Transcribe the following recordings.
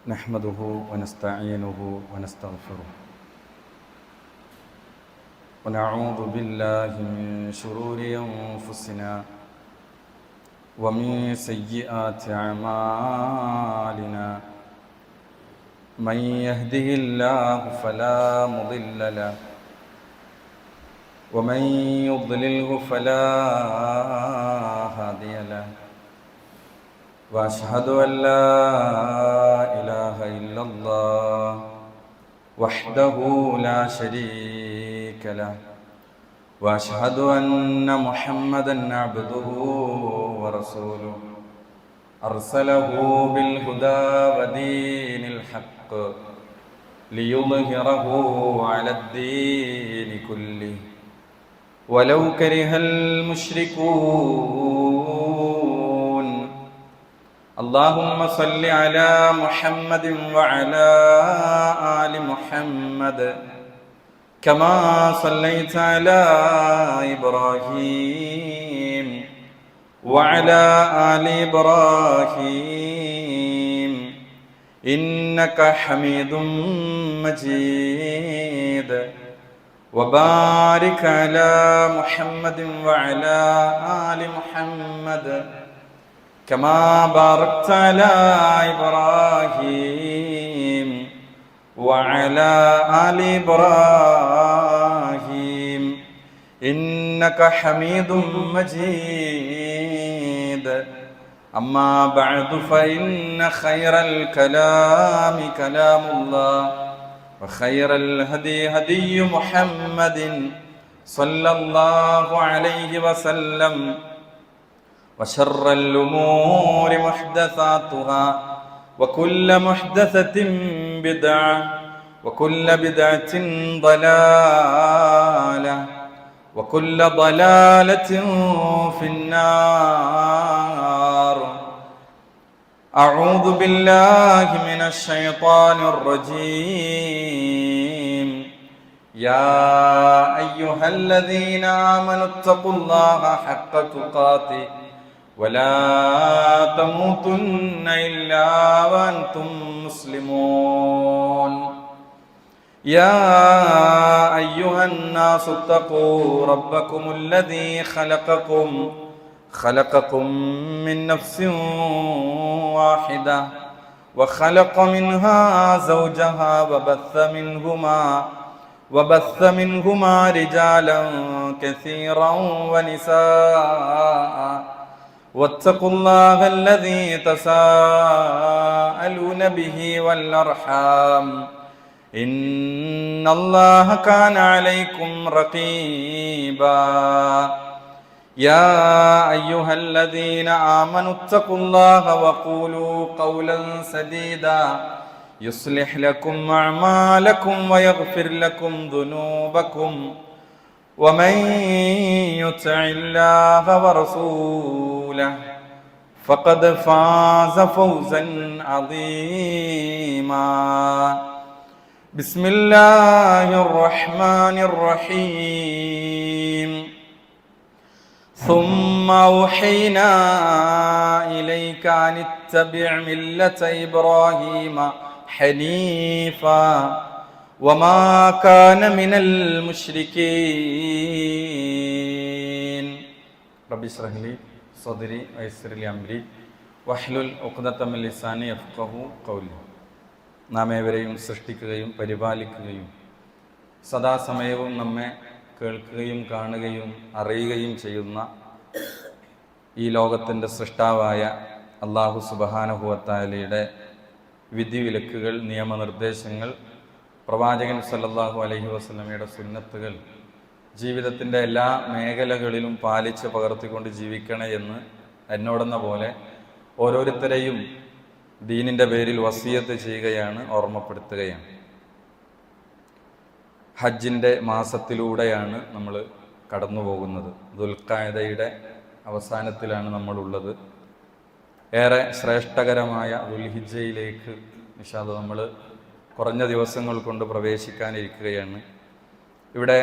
نحمده ونستعينه ونستغفره ونعوذ بالله من شرور أنفسنا ومن سيئات أعمالنا من يهده الله فلا مضل له ومن يضلله فلا هادي له وأشهد أن لا إله إلا الله وحده لا شريك له وأشهد أن محمدًا عبده ورسوله أرسله بالهدى ودين الحق ليظهره على الدين كله ولو كره المشركون. اللهم صل على محمد وعلى آل محمد كما صليت على إبراهيم وعلى آل إبراهيم إنك حميد مجيد. وبارك على محمد وعلى آل محمد كما باركت على إبراهيم وعلى آل إبراهيم إنك حميد مجيد. أما بعد فإن خير الكلام كلام الله وخير الهدي هدي محمد صلى الله عليه وسلم وشر الأمور محدثاتها وكل محدثة بدعة وكل بدعة ضلالة وكل ضلالة في النار. أعوذ بالله من الشيطان الرجيم. يا أيها الذين آمنوا اتقوا الله حق تقاته ولا تموتن إلا وأنتم مسلمون. يا أيها الناس اتقوا ربكم الذي خلقكم من نفس واحدة وخلق منها زوجها وبث منهما رجالا كثيرا ونساء. واتقوا الله الذي تساءلون به والأرحام إن الله كان عليكم رقيبا. يا أيها الذين آمنوا اتقوا الله وقولوا قولا سديدا يصلح لكم أعمالكم ويغفر لكم ذنوبكم ومن يطع الله ورسوله فقد فاز فوزا عظيما. بسم الله الرحمن الرحيم. ثم أوحينا إليك أن اتبع ملة إبراهيم حنيفا وما كان من المشركين. رب اشرح لي صدري ويسر لي أمري واحلل عقدة من لساني يفقهوا قولي. നാം ഏവരെയും സൃഷ്ടിക്കുകയും പരിപാലിക്കുകയും സദാസമയവും നമ്മെ കേൾക്കുകയും കാണുകയും അറിയുകയും ചെയ്യുന്ന ഈ ലോകത്തിൻ്റെ സൃഷ്ടാവായ അല്ലാഹു സുബ്ഹാനഹു വ തആലയുടെ വിധിവിലക്കുകൾ, നിയമനിർദ്ദേശങ്ങൾ, പ്രവാചകൻ സല്ലല്ലാഹു അലൈഹി വസല്ലമയുടെ സുന്നത്തുകൾ ജീവിതത്തിൻ്റെ എല്ലാ മേഖലകളിലും പാലിച്ച് പകർത്തിക്കൊണ്ട് ജീവിക്കണേ എന്ന് എന്നോടെന്ന പോലെ ഓരോരുത്തരെയും ദീനിൻ്റെ പേരിൽ വസിയത്ത് ചെയ്യുകയാണ്, ഓർമ്മപ്പെടുത്തുകയാണ്. ഹജ്ജിൻ്റെ മാസത്തിലൂടെയാണ് നമ്മൾ കടന്നു പോകുന്നത്. ദുൽഖഅദയുടെ അവസാനത്തിലാണ് നമ്മളുള്ളത്. ഏറെ ശ്രേഷ്ഠകരമായ ദുൽഹിജ്ജയിലേക്ക് ഇൻഷാ അല്ലാഹ് നമ്മൾ കുറഞ്ഞ ദിവസങ്ങൾ കൊണ്ട് പ്രവേശിക്കാനിരിക്കുകയാണ്. ഇവിടെ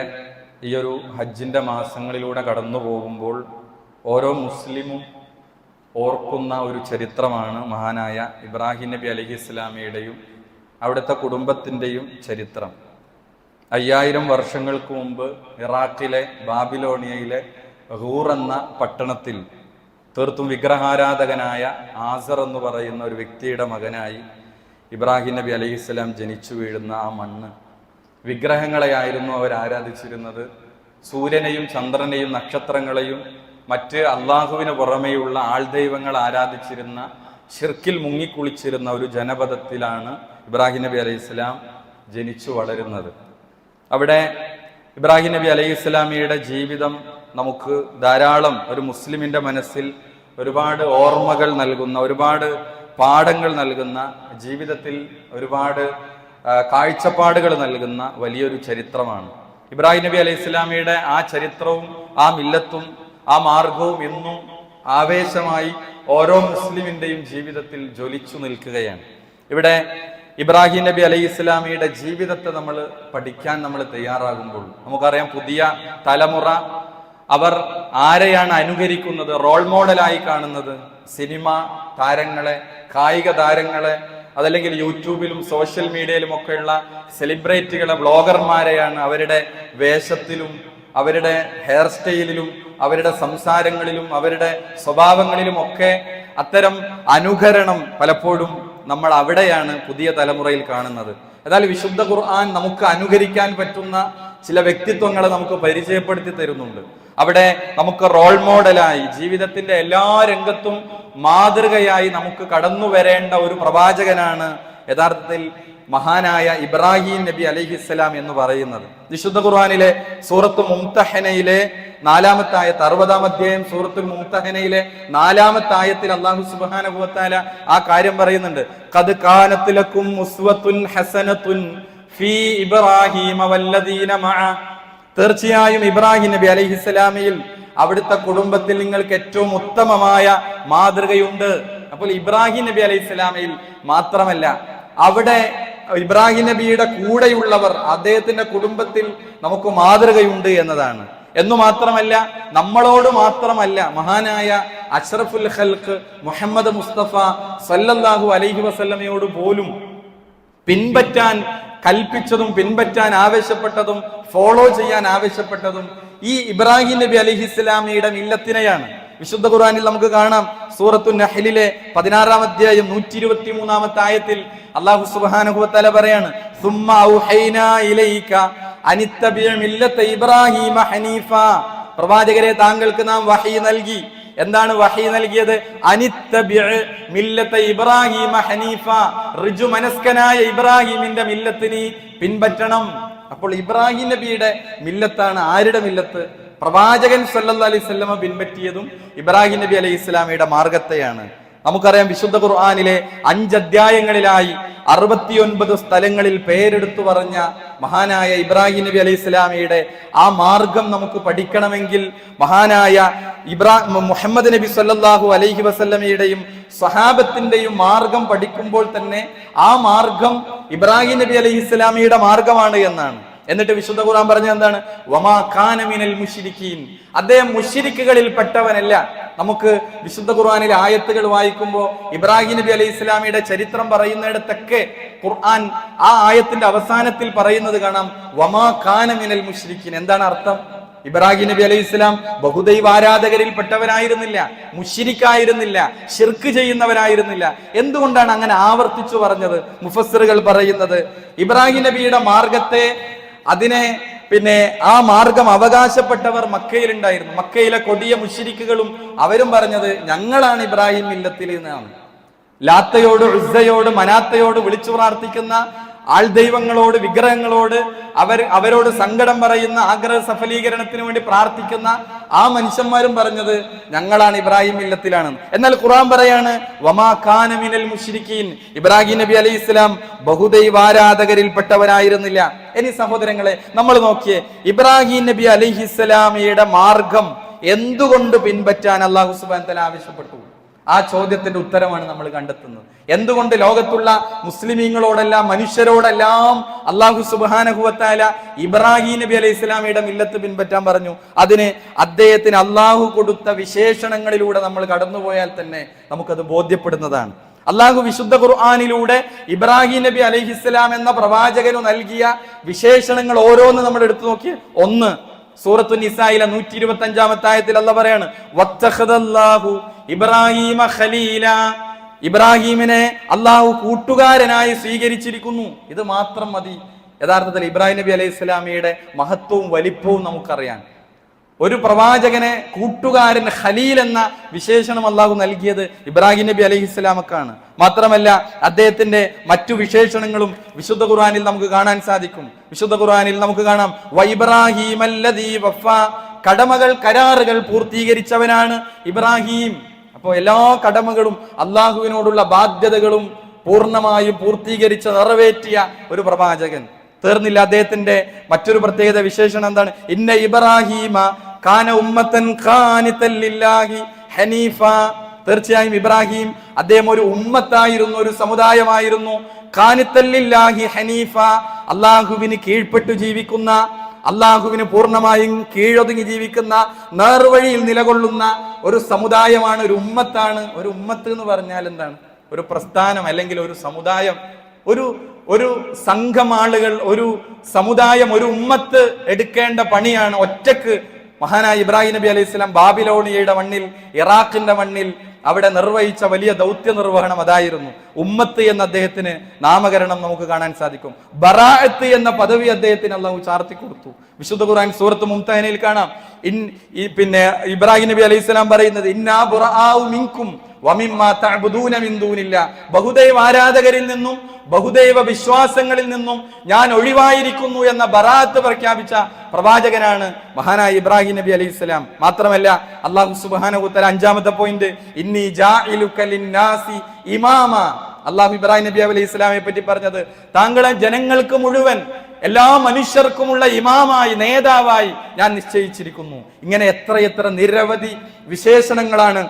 ഈ ഒരു ഹജ്ജിൻ്റെ മാസങ്ങളിലൂടെ കടന്നു പോകുമ്പോൾ ഓരോ മുസ്ലിമും ഓർക്കുന്ന ഒരു ചരിത്രമാണ് മഹാനായ ഇബ്രാഹിം നബി അലൈഹിസ്സലാമയുടെയും അവിടുത്തെ കുടുംബത്തിൻ്റെയും ചരിത്രം. 5000 വർഷങ്ങൾക്ക് മുമ്പ് ഇറാഖിലെ ബാബിലോണിയയിലെ ഹൂർ എന്ന പട്ടണത്തിൽ തീർത്തും വിഗ്രഹാരാധകനായ ആസർ എന്ന് പറയുന്ന ഒരു വ്യക്തിയുടെ മകനായി ഇബ്രാഹിം നബി അലൈഹിസ്സലാം ജനിച്ചു വീഴുന്ന ആ മണ്ണ്, വിഗ്രഹങ്ങളെയായിരുന്നു അവർ ആരാധിച്ചിരുന്നത്. സൂര്യനെയും ചന്ദ്രനെയും നക്ഷത്രങ്ങളെയും മറ്റ് അള്ളാഹുവിന് പുറമെയുള്ള ആൾദൈവങ്ങൾ ആരാധിച്ചിരുന്ന, ഷിർക്കിൽ മുങ്ങിക്കുളിച്ചിരുന്ന ഒരു ജനപദത്തിലാണ് ഇബ്രാഹിം നബി അലൈഹിസ്സലാം ജനിച്ചു വളരുന്നത്. അവിടെ ഇബ്രാഹിം നബി അലൈഹിസ്സലാമിയുടെ ജീവിതം നമുക്ക് ധാരാളം, ഒരു മുസ്ലിമിന്റെ മനസ്സിൽ ഒരുപാട് ഓർമ്മകൾ നൽകുന്ന, ഒരുപാട് പാഠങ്ങൾ നൽകുന്ന, ജീവിതത്തിൽ ഒരുപാട് കാഴ്ചപ്പാടുകൾ നൽകുന്ന വലിയൊരു ചരിത്രമാണ്. ഇബ്രാഹിം നബി അലൈഹിസ്സലാമിയുടെ ആ ചരിത്രവും ആ മില്ലത്തും ആ മാർഗവും ഇന്നും ആവേശമായി ഓരോ മുസ്ലിമിന്റെയും ജീവിതത്തിൽ ജ്വലിച്ചു നിൽക്കുകയാണ്. ഇവിടെ ഇബ്രാഹിം നബി അലൈഹിസ്സലാമിയുടെ ജീവിതത്തെ നമ്മൾ പഠിക്കാൻ നമ്മൾ തയ്യാറാകുമ്പോൾ നമുക്കറിയാം, പുതിയ തലമുറ അവർ ആരെയാണ് അനുകരിക്കുന്നത്, റോൾ മോഡലായി കാണുന്നത്? സിനിമ താരങ്ങളെ, കായിക താരങ്ങളെ, അതല്ലെങ്കിൽ യൂട്യൂബിലും സോഷ്യൽ മീഡിയയിലും ഒക്കെയുള്ള സെലിബ്രിറ്റികളെ, ബ്ലോഗർമാരെയാണ്. അവരുടെ വേഷത്തിലും അവരുടെ ഹെയർ സ്റ്റൈലിലും അവരുടെ സംസാരങ്ങളിലും അവരുടെ സ്വഭാവങ്ങളിലും ഒക്കെ അത്തരം അനുകരണം പലപ്പോഴും നമ്മൾ അവിടെയാണ് പുതിയ തലമുറയിൽ കാണുന്നത്. എന്നാൽ വിശുദ്ധ ഖുർആൻ നമുക്ക് അനുകരിക്കാൻ പറ്റുന്ന ചില വ്യക്തിത്വങ്ങളെ നമുക്ക് പരിചയപ്പെടുത്തി തരുന്നുണ്ട്. അവിടെ നമുക്ക് റോൾ മോഡലായി, ജീവിതത്തിന്റെ എല്ലാ രംഗത്തും മാതൃകയായി നമുക്ക് കടന്നു വരേണ്ട ഒരു പ്രവാചകനാണ് യഥാർത്ഥത്തിൽ മഹാനായ ഇബ്രാഹിം നബി അലൈഹിസ്സലാം എന്ന് പറയുന്നത്. വിശുദ്ധ ഖുർആനിലെ സൂറത്ത് മുംതഹനയിലെ 4-ാമത്തെ ആയത്ത്, 60-ാം അധ്യായം സൂറത്തുൽ മുംതഹനയിലെ 4-ാമത്തെ ആയത്തിൽ അല്ലാഹു സുബ്ഹാനഹു വ തആല ആ കാര്യം പറയുന്നുണ്ട്. ഖദ് കാനത് ലക്കും ഉസ്വത്തുൻ ഹസനത്തുൻ ഫീ ഇബ്രാഹീമ വല്ലദീന മഅ. തീർച്ചയായും ഇബ്രാഹിം നബി അലൈഹിസ്സലാമിൽ അവിടുത്തെ കുടുംബത്തിൽ നിങ്ങൾക്ക് ഏറ്റവും ഉത്തമമായ മാതൃകയുണ്ട്. അപ്പോൾ ഇബ്രാഹിം നബി അലൈഹിസ്സലാമിൽ മാത്രമല്ല, അവിടെ ഇബ്രാഹിം നബിയുടെ കൂടെയുള്ളവർ, അദ്ദേഹത്തിന്റെ കുടുംബത്തിൽ നമുക്ക് മാതൃകയുണ്ട് എന്നതാണ്. എന്നു മാത്രമല്ല, നമ്മളോട് മാത്രമല്ല, മഹാനായ അഷ്റഫുൽ ഖൽഖ് മുഹമ്മദ് മുസ്തഫ സല്ലല്ലാഹു അലൈഹി വസല്ലമയോട് പോലും പിൻപറ്റാൻ കൽപ്പിച്ചതും പിൻപറ്റാൻ ആവശ്യപ്പെട്ടതും ഫോളോ ചെയ്യാൻ ആവശ്യപ്പെട്ടതും ഈ ഇബ്രാഹിം നബി അലൈഹിസ്സലാമിയുടെ മില്ലത്തിനെയാണ്. വിശുദ്ധ ഖുർആനിൽ നമുക്ക് കാണാം, സൂറത്തു നഹ്ലിലെ 16-ാം അധ്യായം 123-ാമത്തെ ആയത്തിൽ അല്ലാഹു സുബ്ഹാനഹു വ തആല പറയാണ്, സുമ്മ ഔഹൈനാ ഇലൈക അനിത്തബിഅ മില്ലത ഇബ്രാഹീമ ഹനീഫ. പ്രവാചകരെ, താങ്കൾക്ക് നാം വഹി നൽകി. എന്താണ് വഹി നൽകിയത്? അനിത്തബിഅ മില്ലത ഇബ്രാഹീമ ഹനീഫ, ഋജു മനസ്കനായ ഇബ്രാഹിമിന്റെ മില്ലത്തിനെ പിൻപറ്റണം. അപ്പോൾ ഇബ്രാഹിം നബിയുടെ മില്ലത്താണ് ആരുടെ മില്ലത്ത്? പ്രവാചകൻ സല്ലല്ലാഹു അലൈഹി വസല്ലമ പിൻപറ്റിയതും ഇബ്രാഹിം നബി അലൈഹി ഇസ്ലാമിയുടെ മാർഗത്തെയാണ്. നമുക്കറിയാം, വിശുദ്ധ ഖുർആനിലെ 5 അധ്യായങ്ങളിലായി 69 സ്ഥലങ്ങളിൽ പേരെടുത്തു പറഞ്ഞ മഹാനായ ഇബ്രാഹിം നബി അലൈഹി ഇസ്ലാമിയുടെ ആ മാർഗം നമുക്ക് പഠിക്കണമെങ്കിൽ മഹാനായ മുഹമ്മദ് നബി സല്ലല്ലാഹു അലൈഹി വസല്ലമയുടെയും സ്വഹാബത്തിന്റെയും മാർഗം പഠിക്കുമ്പോൾ തന്നെ ആ മാർഗം ഇബ്രാഹിം നബി അലൈഹി ഇസ്ലാമിയുടെ മാർഗമാണ് എന്നാണ്. എന്നിട്ട് വിശുദ്ധ ഖുർആൻ പറഞ്ഞത് എന്താണ്? വമാ കാന മിനൽ മുശ്രിക്കീൻ, അദ്ദേഹം മുശ്രിക്കുകളിൽ പെട്ടവനല്ല. നമുക്ക് വിശുദ്ധ ഖുർആനിലെ ആയത്തുകൾ വായിക്കുമ്പോൾ ഇബ്രാഹിം നബി അലൈഹി ഇസ്ലാമിയുടെ ചരിത്രം പറയുന്നിടത്തൊക്കെ ഖുർആൻ ആ ആയത്തിന്റെ അവസാനത്തിൽ പറയുന്നത് കാണാം, വമാ കാന മിനൽ മുശ്രിക്കീൻ. എന്താണ് അർത്ഥം? ഇബ്രാഹിം നബി അലൈഹി ഇസ്ലാം ബഹുദൈവ ആരാധകരിൽ പെട്ടവനായിരുന്നില്ല, മുശ്രിക്കായിരുന്നില്ല, ശിർക്ക് ചെയ്യുന്നവനായിരുന്നില്ല. എന്തുകൊണ്ടാണ് അങ്ങനെ ആവർത്തിച്ചു പറഞ്ഞത്? മുഫസ്സിറുകൾ പറയുന്നത്, ഇബ്രാഹിം നബിയുടെ മാർഗത്തെ, അതിനെ ആ മാർഗം അവകാശപ്പെട്ടവർ മക്കയിലുണ്ടായിരുന്നു. മക്കയിലെ കൊടിയ മുശ്രിക്കുകളും അവരും പറഞ്ഞത് ഞങ്ങളാണ് ഇബ്രാഹിം മില്ലത്തിൽ എന്നാണ്. ലാത്തയോട്, ഉസ്സയോട്, മനാത്തയോട് വിളിച്ചു പ്രാർത്ഥിക്കുന്ന ആൾദൈവങ്ങളോട്, വിഗ്രഹങ്ങളോട് അവരോട് സങ്കടം പറയുന്ന, ആഗ്രഹ സഫലീകരണത്തിന് വേണ്ടി പ്രാർത്ഥിക്കുന്ന ആ മനുഷ്യന്മാരും പറഞ്ഞത് ഞങ്ങളാണ് ഇബ്രാഹിം മില്ലത്തിലാണ്. എന്നാൽ ഖുർആൻ പറയാണ്, വമാ കാന മിനൽ മുശ്രിക്കീൻ, ഇബ്രാഹിം നബി അലൈഹി ഇസ്ലാം ബഹുദൈവാരാധകരിൽപ്പെട്ടവനായിരുന്നില്ല. ഇനി സഹോദരങ്ങളെ, നമ്മൾ നോക്കിയേ, ഇബ്രാഹിം നബി അലൈഹി ഇസ്ലാമിയുടെ മാർഗം എന്തുകൊണ്ട് പിൻപറ്റാൻ അല്ലാഹു സുബ്ഹാനഹു വ തആല ആവശ്യപ്പെട്ടു? ആ ചോദ്യത്തിന്റെ ഉത്തരമാണ് നമ്മൾ കണ്ടെത്തുന്നത്. എന്തുകൊണ്ട് ലോകത്തുള്ള മുസ്ലിമീങ്ങളോടെല്ലാം മനുഷ്യരോടെല്ലാം അല്ലാഹു സുബ്ഹാനഹു വ തആല ഇബ്രാഹിം നബി അലൈഹി ഇസ്ലാമിയുടെ മില്ലത്ത് പിൻപറ്റാൻ പറഞ്ഞു? അതിന് അദ്ദേഹത്തിന് അള്ളാഹു കൊടുത്ത വിശേഷണങ്ങളിലൂടെ നമ്മൾ കടന്നുപോയാൽ തന്നെ നമുക്കത് ബോധ്യപ്പെടുന്നതാണ്. അള്ളാഹു വിശുദ്ധ ഖുർആനിലൂടെ ഇബ്രാഹിം നബി അലൈഹിസ്സലാം എന്ന പ്രവാചകന് നൽകിയ വിശേഷണങ്ങൾ ഓരോന്ന് നമ്മൾ എടുത്തു നോക്കി. ഒന്ന്, സൂറത്തു നിസായിലെ 125-ാമത്തെ ആയത്തിൽ അല്ലാഹു പറയാണ്, വത്തഖദല്ലാഹു ഇബ്രാഹീമ ഖലീല, ഇബ്രാഹിമിനെ അള്ളാഹു കൂട്ടുകാരനായി സ്വീകരിച്ചിരിക്കുന്നു. ഇത് മാത്രം മതി യഥാർത്ഥത്തിൽ ഇബ്രാഹിം നബി അലൈഹി സ്വലാമിയുടെ മഹത്വവും വലിപ്പവും നമുക്കറിയാൻ. ഒരു പ്രവാചകനെ കൂട്ടുകാരൻ ഖലീൽ എന്ന വിശേഷണം അള്ളാഹു നൽകിയത് ഇബ്രാഹിം നബി അലൈഹി സ്വലാമക്കാണ്. മാത്രമല്ല അദ്ദേഹത്തിന്റെ മറ്റു വിശേഷണങ്ങളും വിശുദ്ധ ഖുർആനിൽ നമുക്ക് കാണാൻ സാധിക്കും. വിശുദ്ധ ഖുർആനിൽ നമുക്ക് കാണാം, വഇബ്രാഹീമല്ലദീ വഫാ, കടമകൾ കരാറുകൾ പൂർത്തീകരിച്ചവനാണ് ഇബ്രാഹിം. അപ്പോൾ എല്ലാ കടമകളും അള്ളാഹുവിനോടുള്ള ബാധ്യതകളും പൂർണ്ണമായും പൂർത്തീകരിച്ച് നിറവേറ്റിയ ഒരു പ്രവാചകൻ. തീർന്നില്ല, അദ്ദേഹത്തിന്റെ മറ്റൊരു പ്രത്യേകത വിശേഷണം എന്താണ്? ഇന്ന ഇബ്രാഹീമ കാന ഉമ്മത്തൻ ഖാനിതൻ ലില്ലാഹി ഹനീഫ, തീർച്ചയായും ഇബ്രാഹിം അദ്ദേഹം ഒരു ഉമ്മത്തായിരുന്നു, ഒരു സമുദായമായിരുന്നു. ഖാനിതൻ ലില്ലാഹി ഹനീഫ, അള്ളാഹുവിന് കീഴ്പ്പെട്ടു ജീവിക്കുന്ന, അള്ളാഹുവിന് പൂർണ്ണമായും കീഴൊതുങ്ങി ജീവിക്കുന്ന, നേർവഴിയിൽ നിലകൊള്ളുന്ന ഒരു സമുദായമാണ്, ഒരു ഉമ്മത്താണ്. ഒരു ഉമ്മത്ത് എന്ന് പറഞ്ഞാൽ എന്താണ്? ഒരു പ്രസ്ഥാനം അല്ലെങ്കിൽ ഒരു സമുദായം, ഒരു സംഘം ആളുകൾ, ഒരു സമുദായം, ഒരു ഉമ്മത്ത് എടുക്കേണ്ട പണിയാണ് ഒറ്റക്ക് മഹാനായ ഇബ്രാഹിം നബി അലൈഹി സ്വലാം ബാബിലോണിയയുടെ മണ്ണിൽ, ഇറാഖിന്റെ മണ്ണിൽ അവിടെ നിർവഹിച്ച വലിയ ദൗത്യ നിർവഹണം അതായിരുന്നു. ഉമ്മത്ത് എന്ന അദ്ദേഹത്തിന് നാമകരണം നമുക്ക് കാണാൻ സാധിക്കും. ബറാഅത്ത് എന്ന പദവി അദ്ദേഹത്തിന് അള്ളാഹു ചാർത്തി കൊടുത്തു. വിശുദ്ധ ഖുർആൻ സൂറത്ത് മുംതഹനയിൽ കാണാം, പിന്നെ ഇബ്രാഹിം നബി അലൈഹി സ്വലാം പറയുന്നത്, ഇന്നാ ബുറആഉ മിൻകും വമിമ്മാ തഅബുദൂന മിൻ ദൂനില്ലാ, ബഹുദൈവ ആരാധകരിൽ നിന്നും ബഹുദൈവ വിശ്വാസങ്ങളിൽ നിന്നും ഞാൻ ഒഴിവായിരിക്കുന്നു എന്ന ബറാഅത്ത് പ്രഖ്യാപിച്ച പ്രവാചകനാണ് മഹാനായ ഇബ്രാഹിം നബി അലൈഹി സ്വലാം. മാത്രമല്ല അല്ലാഹു സുബ്ഹാനഹു വ തആല 5-ാമത്തെ പോയിന്റ്, ഇന്നി ജാഇലുക ലിന്നാസി ഇമാമ, അല്ലാഹു ഇബ്രാഹിം നബി അലൈഹി സ്വലാമിനെ പറ്റി പറഞ്ഞത്, താങ്കളെ ജനങ്ങൾക്ക് മുഴുവൻ, എല്ലാ മനുഷ്യർക്കുമുള്ള ഇമാമായി, നേതാവായി ഞാൻ നിശ്ചയിച്ചിരിക്കുന്നു. ഇങ്ങനെ എത്രയെത്ര നിരവധി വിശേഷണങ്ങളാണ്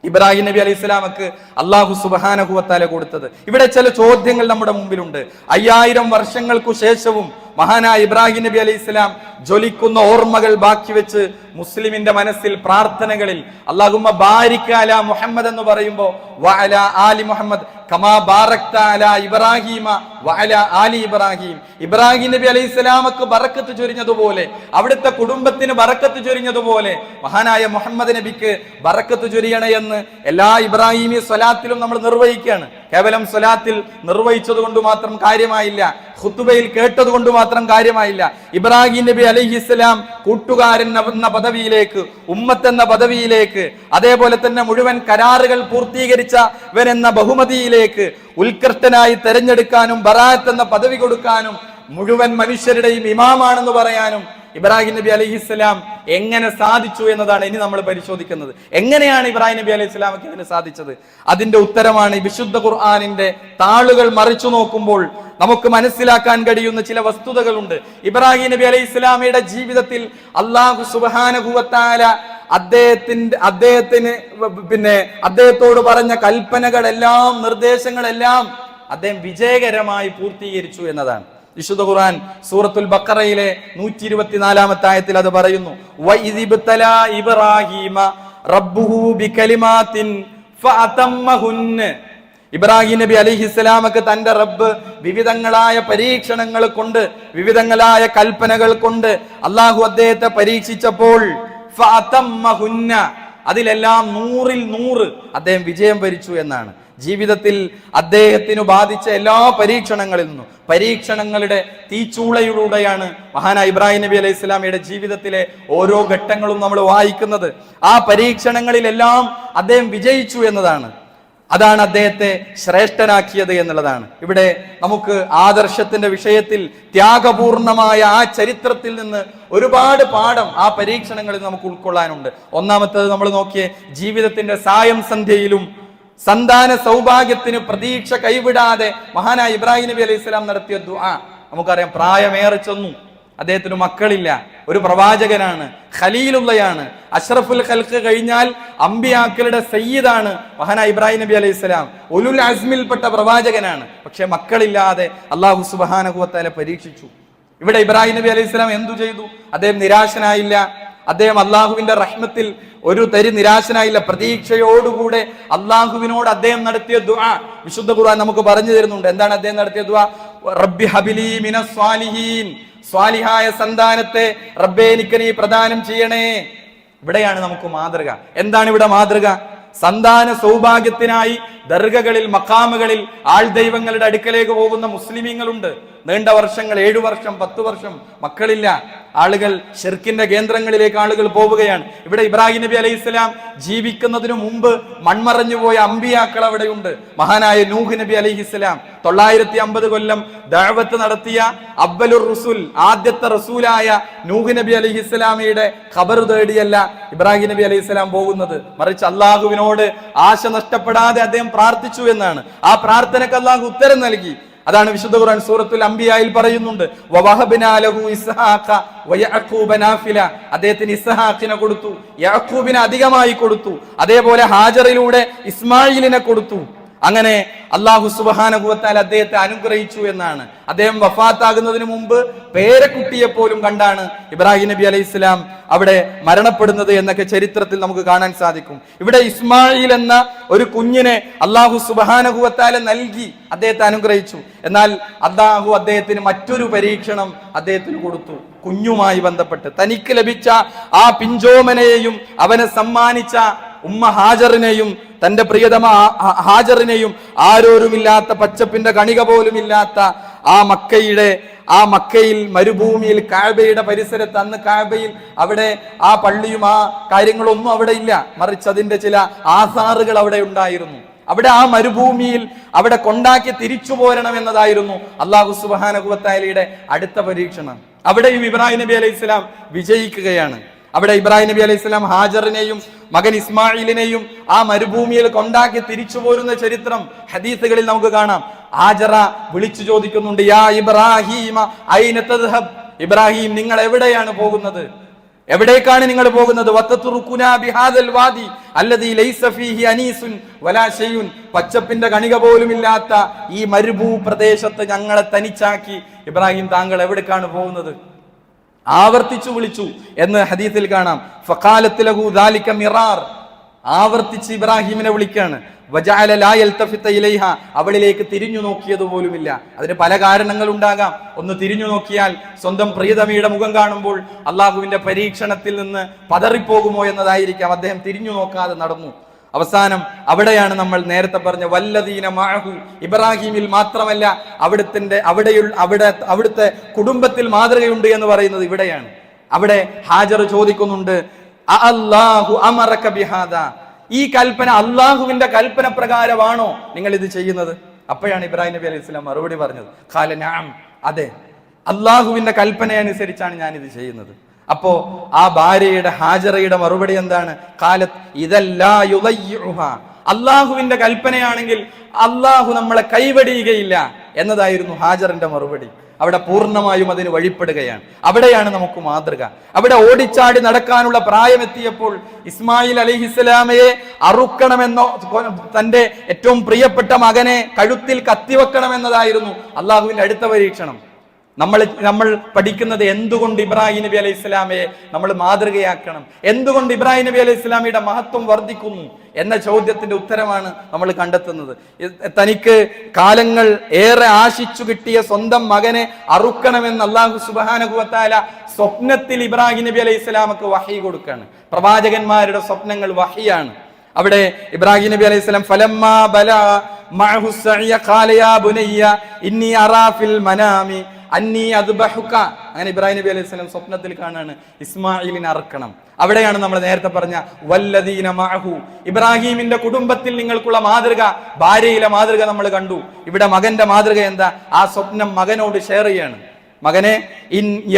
ഇബ്രാഹിം നബി അലൈഹി സ്വലാമക്ക് അല്ലാഹു സുബ്ഹാനഹു വ തആല കൊടുത്തത്. ഇവിടെ ചില ചോദ്യങ്ങൾ നമ്മുടെ മുമ്പിലുണ്ട്. 5000 വർഷങ്ങൾക്കു ശേഷവും മഹാനായ ഇബ്രാഹിം നബി അലൈഹി സ്വലാം ജ്വലിക്കുന്ന ഓർമ്മകൾ ബാക്കി വെച്ച് മുസ്ലിമിന്റെ മനസ്സിൽ പ്രാർത്ഥനകളിൽ അല്ലാഹുമ്മ ബാരിക അലാ മുഹമ്മദ് എന്ന് പറയുമ്പോൾ വഅലാ ആലി മുഹമ്മദ് കമാ ബാറക്ത അലാ ഇബ്രാഹീമ വഅലാ ആലി ഇബ്രാഹിം, ഇബ്രാഹിം നബി അലൈഹി സ്വലാമക്ക് ബറക്കത്ത് ചൊരിഞ്ഞതുപോലെ, അവിടുത്തെ കുടുംബത്തിന് ബറക്കത്ത് ചൊരിഞ്ഞതുപോലെ മഹാനായ മുഹമ്മദ് നബിക്ക് ബറക്കത്ത് ചൊരിയണേ എന്ന് എല്ലാ ഇബ്രാഹിമി സ്വലാത്തിലും നമ്മൾ നിർവഹിക്കുകയാണ്. കേവലം സ്വലാത്തിൽ നിർവഹിച്ചത് കൊണ്ട് മാത്രം കാര്യമായില്ല, ഖുതുബയിൽ കേട്ടത് കൊണ്ട് മാത്രം കാര്യമായില്ല. ഇബ്രാഹിം നബി അലൈഹിസ്സലാം കൂട്ടുകാരൻ എന്ന പദവിയിലേക്ക്, ഉമ്മത്ത് എന്ന പദവിയിലേക്ക്, അതേപോലെ തന്നെ മുഴുവൻ കരാറുകൾ പൂർത്തീകരിച്ചവൻ എന്ന ബഹുമതിയിലേക്ക് ഉത്കൃഷ്ടനായി തെരഞ്ഞെടുക്കാനും ബറാഅത്ത് എന്ന പദവി കൊടുക്കാനും മുഴുവൻ മനുഷ്യരുടെയും ഇമാമാണെന്ന് പറയാനും ഇബ്രാഹിം നബി അലൈഹിസ്സലാം എങ്ങനെ സാധിച്ചു എന്നതാണ് ഇനി നമ്മൾ പരിശോധിക്കുന്നത്. എങ്ങനെയാണ് ഇബ്രാഹിം നബി അലൈഹി സ്വലാമക്ക് ഇതിന് സാധിച്ചത്? അതിന്റെ ഉത്തരമാണ് ഈ വിശുദ്ധ ഖുർആനിന്റെ താളുകൾ മറിച്ചു നോക്കുമ്പോൾ നമുക്ക് മനസ്സിലാക്കാൻ കഴിയുന്ന ചില വസ്തുതകളുണ്ട്. ഇബ്രാഹിം നബി അലൈഹി സ്വലാമയുടെ ജീവിതത്തിൽ അല്ലാഹു സുബ്ഹാനഹു വ തആല അദ്ദേഹത്തോട് പറഞ്ഞ കൽപ്പനകളെല്ലാം, നിർദ്ദേശങ്ങളെല്ലാം അദ്ദേഹം വിജയകരമായി പൂർത്തീകരിച്ചു എന്നതാണ്. വിശുദ്ധ ഖുർആൻ സൂറത്തുൽ ബഖറയിലെ 124-ാമത്തെ ആയത്തിൽ അത് പറയുന്നു, വഇദിബ്തലാ ഇബ്രാഹീമ റബ്ബുഹു ബികലിമാത്തിൻ ഫഅതമ്മഹുന്ന, ഇബ്രാഹിം നബി അലൈഹിസ്സലാമക്ക് തന്റെ റബ്ബ് വിവിധങ്ങളായ പരീക്ഷണങ്ങൾ കൊണ്ട്, വിവിധങ്ങളായ കൽപ്പനകൾ കൊണ്ട് അള്ളാഹു അദ്ദേഹത്തെ പരീക്ഷിച്ചപ്പോൾ ഫഅതമ്മഹുന്ന, അതിലെല്ലാം 100-ൽ 100 അദ്ദേഹം വിജയം വരിച്ചു എന്നാണ്. ജീവിതത്തിൽ അദ്ദേഹത്തിനു ബാധിച്ച എല്ലാ പരീക്ഷണങ്ങളിൽ നിന്നും, പരീക്ഷണങ്ങളുടെ തീച്ചൂളയിലൂടെയാണ് മഹാനായ ഇബ്രാഹിം നബി അലൈഹി സ്വലാമയുടെ ജീവിതത്തിലെ ഓരോ ഘട്ടങ്ങളും നമ്മൾ വായിക്കുന്നത്. ആ പരീക്ഷണങ്ങളിലെല്ലാം അദ്ദേഹം വിജയിച്ചു എന്നതാണ്. അതാണ് അദ്ദേഹത്തെ ശ്രേഷ്ഠനാക്കിയത് എന്നുള്ളതാണ്. ഇവിടെ നമുക്ക് ആദർശത്തിന്റെ വിഷയത്തിൽ ത്യാഗപൂർണമായ ആ ചരിത്രത്തിൽ നിന്ന് ഒരുപാട് പാഠം ആ പരീക്ഷണങ്ങളിൽ നമുക്ക് ഉൾക്കൊള്ളാനുണ്ട്. ഒന്നാമത്തേത് നമ്മൾ നോക്കിയേ, ജീവിതത്തിന്റെ സായം സന്ധ്യയിലും സന്താന സൗഭാഗ്യത്തിന് പ്രതീക്ഷ കൈവിടാതെ മഹാനായ ഇബ്രാഹിം നബി അലൈഹി സ്വലാം നടത്തിയ ദുആ നമുക്കറിയാം. പ്രായമേറെ ചെന്നു, അദ്ദേഹത്തിന് മക്കളില്ല. ഒരു പ്രവാചകനാണ്, ഖലീലുള്ളയാണ്, അഷ്റഫുൽ ഖൽഖ് കഴിഞ്ഞാൽ അമ്പിയാക്കളുടെ സയ്യിദാണ് മഹാനായ ഇബ്രാഹിം നബി അലൈഹി സ്വലാം. ഉലുൽ അസ്മിൽപ്പെട്ട പ്രവാചകനാണ്. പക്ഷെ മക്കളില്ലാതെ അല്ലാഹു സുബ്ഹാനഹു വ തആല പരീക്ഷിച്ചു. ഇവിടെ ഇബ്രാഹിം നബി അലൈഹി സ്വലാം എന്തു ചെയ്തു? അദ്ദേഹം നിരാശനായില്ല. അദ്ദേഹം അള്ളാഹുവിന്റെ റഹ്മത്തിൽ ഒരു തരി നിരാശനായില്ല. പ്രതീക്ഷയോടുകൂടെ അള്ളാഹുവിനോട് അദ്ദേഹം നടത്തിയ ദുആ വിശുദ്ധ ഖുർആൻ നമുക്ക് പറഞ്ഞു തരുന്നുണ്ട്. എന്താണ് അദ്ദേഹം നടത്തിയ ദുആ? റബ്ബി ഹബിലി മിനസ് സ്വാലിഹീൻ, സ്വാലിഹായ സന്താനത്തെ റബ്ബേ എനിക്ക് നീ പ്രദാനം ചെയ്യണേ. ഇവിടെയാണ് നമുക്ക് മാതൃക. എന്താണ് ഇവിടെ മാതൃക? സന്താന സൗഭാഗ്യത്തിനായി ദർഗകളിൽ, മഖാമുകളിൽ, ആൾ ദൈവങ്ങളുടെ അടുക്കലേക്ക് പോകുന്ന മുസ്ലിമീങ്ങളുണ്ട്. നീണ്ട വർഷങ്ങൾ, 7 വർഷം, 10 വർഷം മക്കളില്ല. ആളുകൾ ഷിർക്കിന്റെ കേന്ദ്രങ്ങളിലേക്ക് ആളുകൾ പോവുകയാണ്. ഇവിടെ ഇബ്രാഹിം നബി അലൈഹി സ്വലാം ജീവിക്കുന്നതിനു മുമ്പ് മൺമറഞ്ഞു പോയ അമ്പിയാക്കൾ അവിടെയുണ്ട്. മഹാനായ നൂഹ് നബി അലൈഹി സ്വലാം 950 കൊല്ലം ദഅവത്ത് നടത്തിയ അവ്വലുർ റസൂൽ, ആദ്യത്തെ റസൂലായ നൂഹ് നബി അലൈഹി സ്വലാമയുടെ ഖബർ തേടിയല്ല ഇബ്രാഹിം നബി അലൈഹി സ്വലാം പോകുന്നത്. മറിച്ച് അള്ളാഹുവിനോട് ആശ നഷ്ടപ്പെടാതെ അദ്ദേഹം പ്രാർത്ഥിച്ചു എന്നാണ്. ആ പ്രാർത്ഥനയ്ക്ക് അള്ളാഹു ഉത്തരം നൽകി. അതാണ് വിശുദ്ധ ഖുർആൻ സൂറത്തുൽ അംബിയായിൽ പറയുന്നുണ്ട്, വവഹബ്നാ ലഹു ഇസ്ഹാഖ വയഅഖൂബ നാഫില. അദ്ദേഹത്തിന് ഇസ്ഹാഖിനെ കൊടുത്തു, യാഖൂബിനെ അധികമായി കൊടുത്തു. അതേപോലെ ഹാജറിലൂടെ ഇസ്മായിലിനെ കൊടുത്തു. അങ്ങനെ അല്ലാഹു സുബ്ഹാനഹു വ തആല അദ്ദേഹത്തെ അനുഗ്രഹിച്ചു എന്നാണ്. അദ്ദേഹം വഫാത്താകുന്നതിന് മുമ്പ് പേരക്കുട്ടിയെ പോലും കണ്ടാണ് ഇബ്രാഹിം നബി അലൈഹി സ്വലാം അവിടെ മരണപ്പെടുന്നത് എന്നൊക്കെ ചരിത്രത്തിൽ നമുക്ക് കാണാൻ സാധിക്കും. ഇവിടെ ഇസ്മായിൽ എന്ന ഒരു കുഞ്ഞിനെ അല്ലാഹു സുബ്ഹാനഹു വ തആല നൽകി, അദ്ദേഹത്തെ അനുഗ്രഹിച്ചു. എന്നാൽ അല്ലാഹു അദ്ദേഹത്തിന് മറ്റൊരു പരീക്ഷണം അദ്ദേഹത്തിന് കൊടുത്തു. കുഞ്ഞുമായി ബന്ധപ്പെട്ട് തനിക്ക് ലഭിച്ച ആ പിഞ്ചോമനയെയും അവനെ സമ്മാനിച്ച ഉമ്മ ഹാജറിനെയും, തന്റെ പ്രിയതമ ഹാജറിനെയും, ആരോരുമില്ലാത്ത പച്ചപ്പിന്റെ കണിക പോലും ഇല്ലാത്ത ആ മക്കയിൽ മരുഭൂമിയിൽ കഅബയുടെ പരിസരത്ത്, അന്ന് കഅബയിൽ അവിടെ ആ പള്ളിയും ആ കാര്യങ്ങളൊന്നും അവിടെ ഇല്ല. മറിച്ച് അതിന്റെ ചില ആസാറുകൾ അവിടെ ഉണ്ടായിരുന്നു. അവിടെ ആ മരുഭൂമിയിൽ അവിടെ കൊണ്ടാക്കി തിരിച്ചു പോരണം എന്നതായിരുന്നു അല്ലാഹു സുബ്ഹാനഹു വ തആലയുടെ അടുത്ത പരീക്ഷണം. അവിടെയും ഇബ്രാഹിം നബി അലൈഹി സ്വലാം വിജയിക്കുകയാണ്. അവിടെ ഇബ്രാഹിം നബി അലൈഹി സ്വലാം ഹാജറിനെയും മകൻ ഇസ്മായിലിനെയും ആ മരുഭൂമിയിൽ കൊണ്ടാക്കി തിരിച്ചു പോരുന്ന ചരിത്രം ഹദീസുകളിൽ നമുക്ക് കാണാം. ഹാജറ വിളിച്ചു ചോദിക്കുന്നുണ്ട്, യാ ഇബ്രാഹിം ഐന തദ്ഹബ്, ഇബ്രാഹിം നിങ്ങൾ എവിടെയാണ് പോകുന്നത്? എവിടേക്കാണ് നിങ്ങൾ പോകുന്നത്? വതത്റുകുനാ ബിഹാദൽ വാദി അല്ലദീ ലൈസ ഫീഹി അനീസുൻ വലാ ശൈഉൻ, പച്ചപ്പിന്റെ കണിക പോലും ഇല്ലാത്ത ഈ മരുഭൂ പ്രദേശത്ത് ഞങ്ങളെ തനിച്ചാക്കി ഇബ്രാഹിം താങ്കൾ എവിടേക്കാണ് പോകുന്നത്? ആവർത്തിച്ചു വിളിച്ചു എന്ന് ഹദീസിൽ കാണാം. ഫഖാലത്ത് ലഹു ദാലിക മിറാർ, ആവർത്തിച്ച് ഇബ്രാഹിമിനെ വിളിക്കാണ്. വജഅല ലാ യൽതഫിത ഇലൈഹ, അവളിലേക്ക് തിരിഞ്ഞു നോക്കിയത് പോലുമില്ല. അതിന് പല കാരണങ്ങൾ ഉണ്ടാകാം. ഒന്ന്, തിരിഞ്ഞു നോക്കിയാൽ സ്വന്തം പ്രിയതമയുടെ മുഖം കാണുമ്പോൾ അള്ളാഹുവിന്റെ പരീക്ഷണത്തിൽ നിന്ന് പതറിപ്പോകുമോ എന്നതായിരിക്കാം. അദ്ദേഹം തിരിഞ്ഞു നോക്കാതെ നടന്നു. അവസാനം അവിടെയാണ് നമ്മൾ നേരത്തെ പറഞ്ഞ വല്ലദീന മഅഹു, ഇബ്രാഹിമിൽ മാത്രമല്ല അവിടുത്തെ കുടുംബത്തിൽ മാതൃകയുണ്ട് എന്ന് പറയുന്നത് ഇവിടെയാണ്. അവിടെ ഹാജർ ചോദിക്കുന്നുണ്ട്, അല്ലാഹു അമറക ബിഹാദാ, ഈ കൽപ്പന അള്ളാഹുവിന്റെ കൽപ്പന പ്രകാരമാണോ നിങ്ങൾ ഇത് ചെയ്യുന്നത്? അപ്പോഴാണ് ഇബ്രാഹിം നബി അലൈഹി സ്വലാം മറുപടി പറഞ്ഞത്, ഖാല നഅം, അതെ, അള്ളാഹുവിന്റെ കൽപ്പന അനുസരിച്ചാണ് ഞാൻ ഇത് ചെയ്യുന്നത്. അപ്പോ ആ ഭാര്യയുടെ ഹാജറയുടെ മറുപടി എന്താണ്? ഖാലത്ത് ഇദല്ലാ യുളയ്യുഹാ, അള്ളാഹുവിന്റെ കൽപ്പനയാണെങ്കിൽ അള്ളാഹു നമ്മളെ കൈവടിയുകയില്ല എന്നതായിരുന്നു ഹാജറിന്റെ മറുപടി. അവിടെ പൂർണ്ണമായും അതിന് വഴിപ്പെടുകയാണ്. അവിടെയാണ് നമുക്ക് മാതൃക. അവിടെ ഓടിച്ചാടി നടക്കാനുള്ള പ്രായമെത്തിയപ്പോൾ ഇസ്മായിൽ അലൈഹിസ്സലാമയെ അറുക്കണമെന്നോ തന്റെ ഏറ്റവും പ്രിയപ്പെട്ട മകനെ കഴുത്തിൽ കത്തിവെക്കണമെന്നതായിരുന്നു അള്ളാഹുവിന്റെ അടുത്ത പരീക്ഷണം. നമ്മൾ പഠിക്കുന്നത് എന്തുകൊണ്ട് ഇബ്രാഹിം നബി അലൈഹി സ്വലാമയെ നമ്മൾ മാതൃകയാക്കണം, എന്തുകൊണ്ട് ഇബ്രാഹിം നബി അലൈഹി സ്വലാമയുടെ മഹത്വം വർദ്ധിക്കുന്നു എന്ന ചോദ്യത്തിന്റെ ഉത്തരമാണ് നമ്മൾ കണ്ടെത്തുന്നത്. തനിക്ക് കാലങ്ങൾ ഏറെ ആശിച്ചു കിട്ടിയ സ്വന്തം മകനെ അറുക്കണമെന്ന് അല്ലാഹു സുബ്ഹാനഹു വ തആല സ്വപ്നത്തിൽ ഇബ്രാഹിം നബി അലൈഹി സ്വലാമക്ക് വഹി കൊടുക്കാണ്. പ്രവാചകന്മാരുടെ സ്വപ്നങ്ങൾ വഹിയാണ്. അവിടെ ഇബ്രാഹിം നബി അലൈഹി സ്വലാം ഫലമ്മാ ബലാ മഅഹു സഅയ ഖാല യാ ബുനയ്യ ഇന്നി അറാ ഫിൽ മനാമി അന്നി അദ്ബഹുക, അങ്ങനെ ഇബ്രാഹിം നബി അലൈഹി സ്വലാം സ്വപ്നത്തിൽ കാണാണ് ഇസ്മായിലിനെ അറക്കണം. അവിടെയാണ് നമ്മൾ നേരത്തെ പറഞ്ഞ വല്ലദീന മഅഹു, ഇബ്രാഹിമിന്റെ കുടുംബത്തിൽ നിങ്ങൾക്കുള്ള മാതൃക, ഭാര്യയിലെ മാതൃക നമ്മൾ കണ്ടു. ഇവിടെ മകന്റെ മാതൃക എന്താ? ആ സ്വപ്നം മകനോട് ഷെയർ ചെയ്യാണ്. മകനെ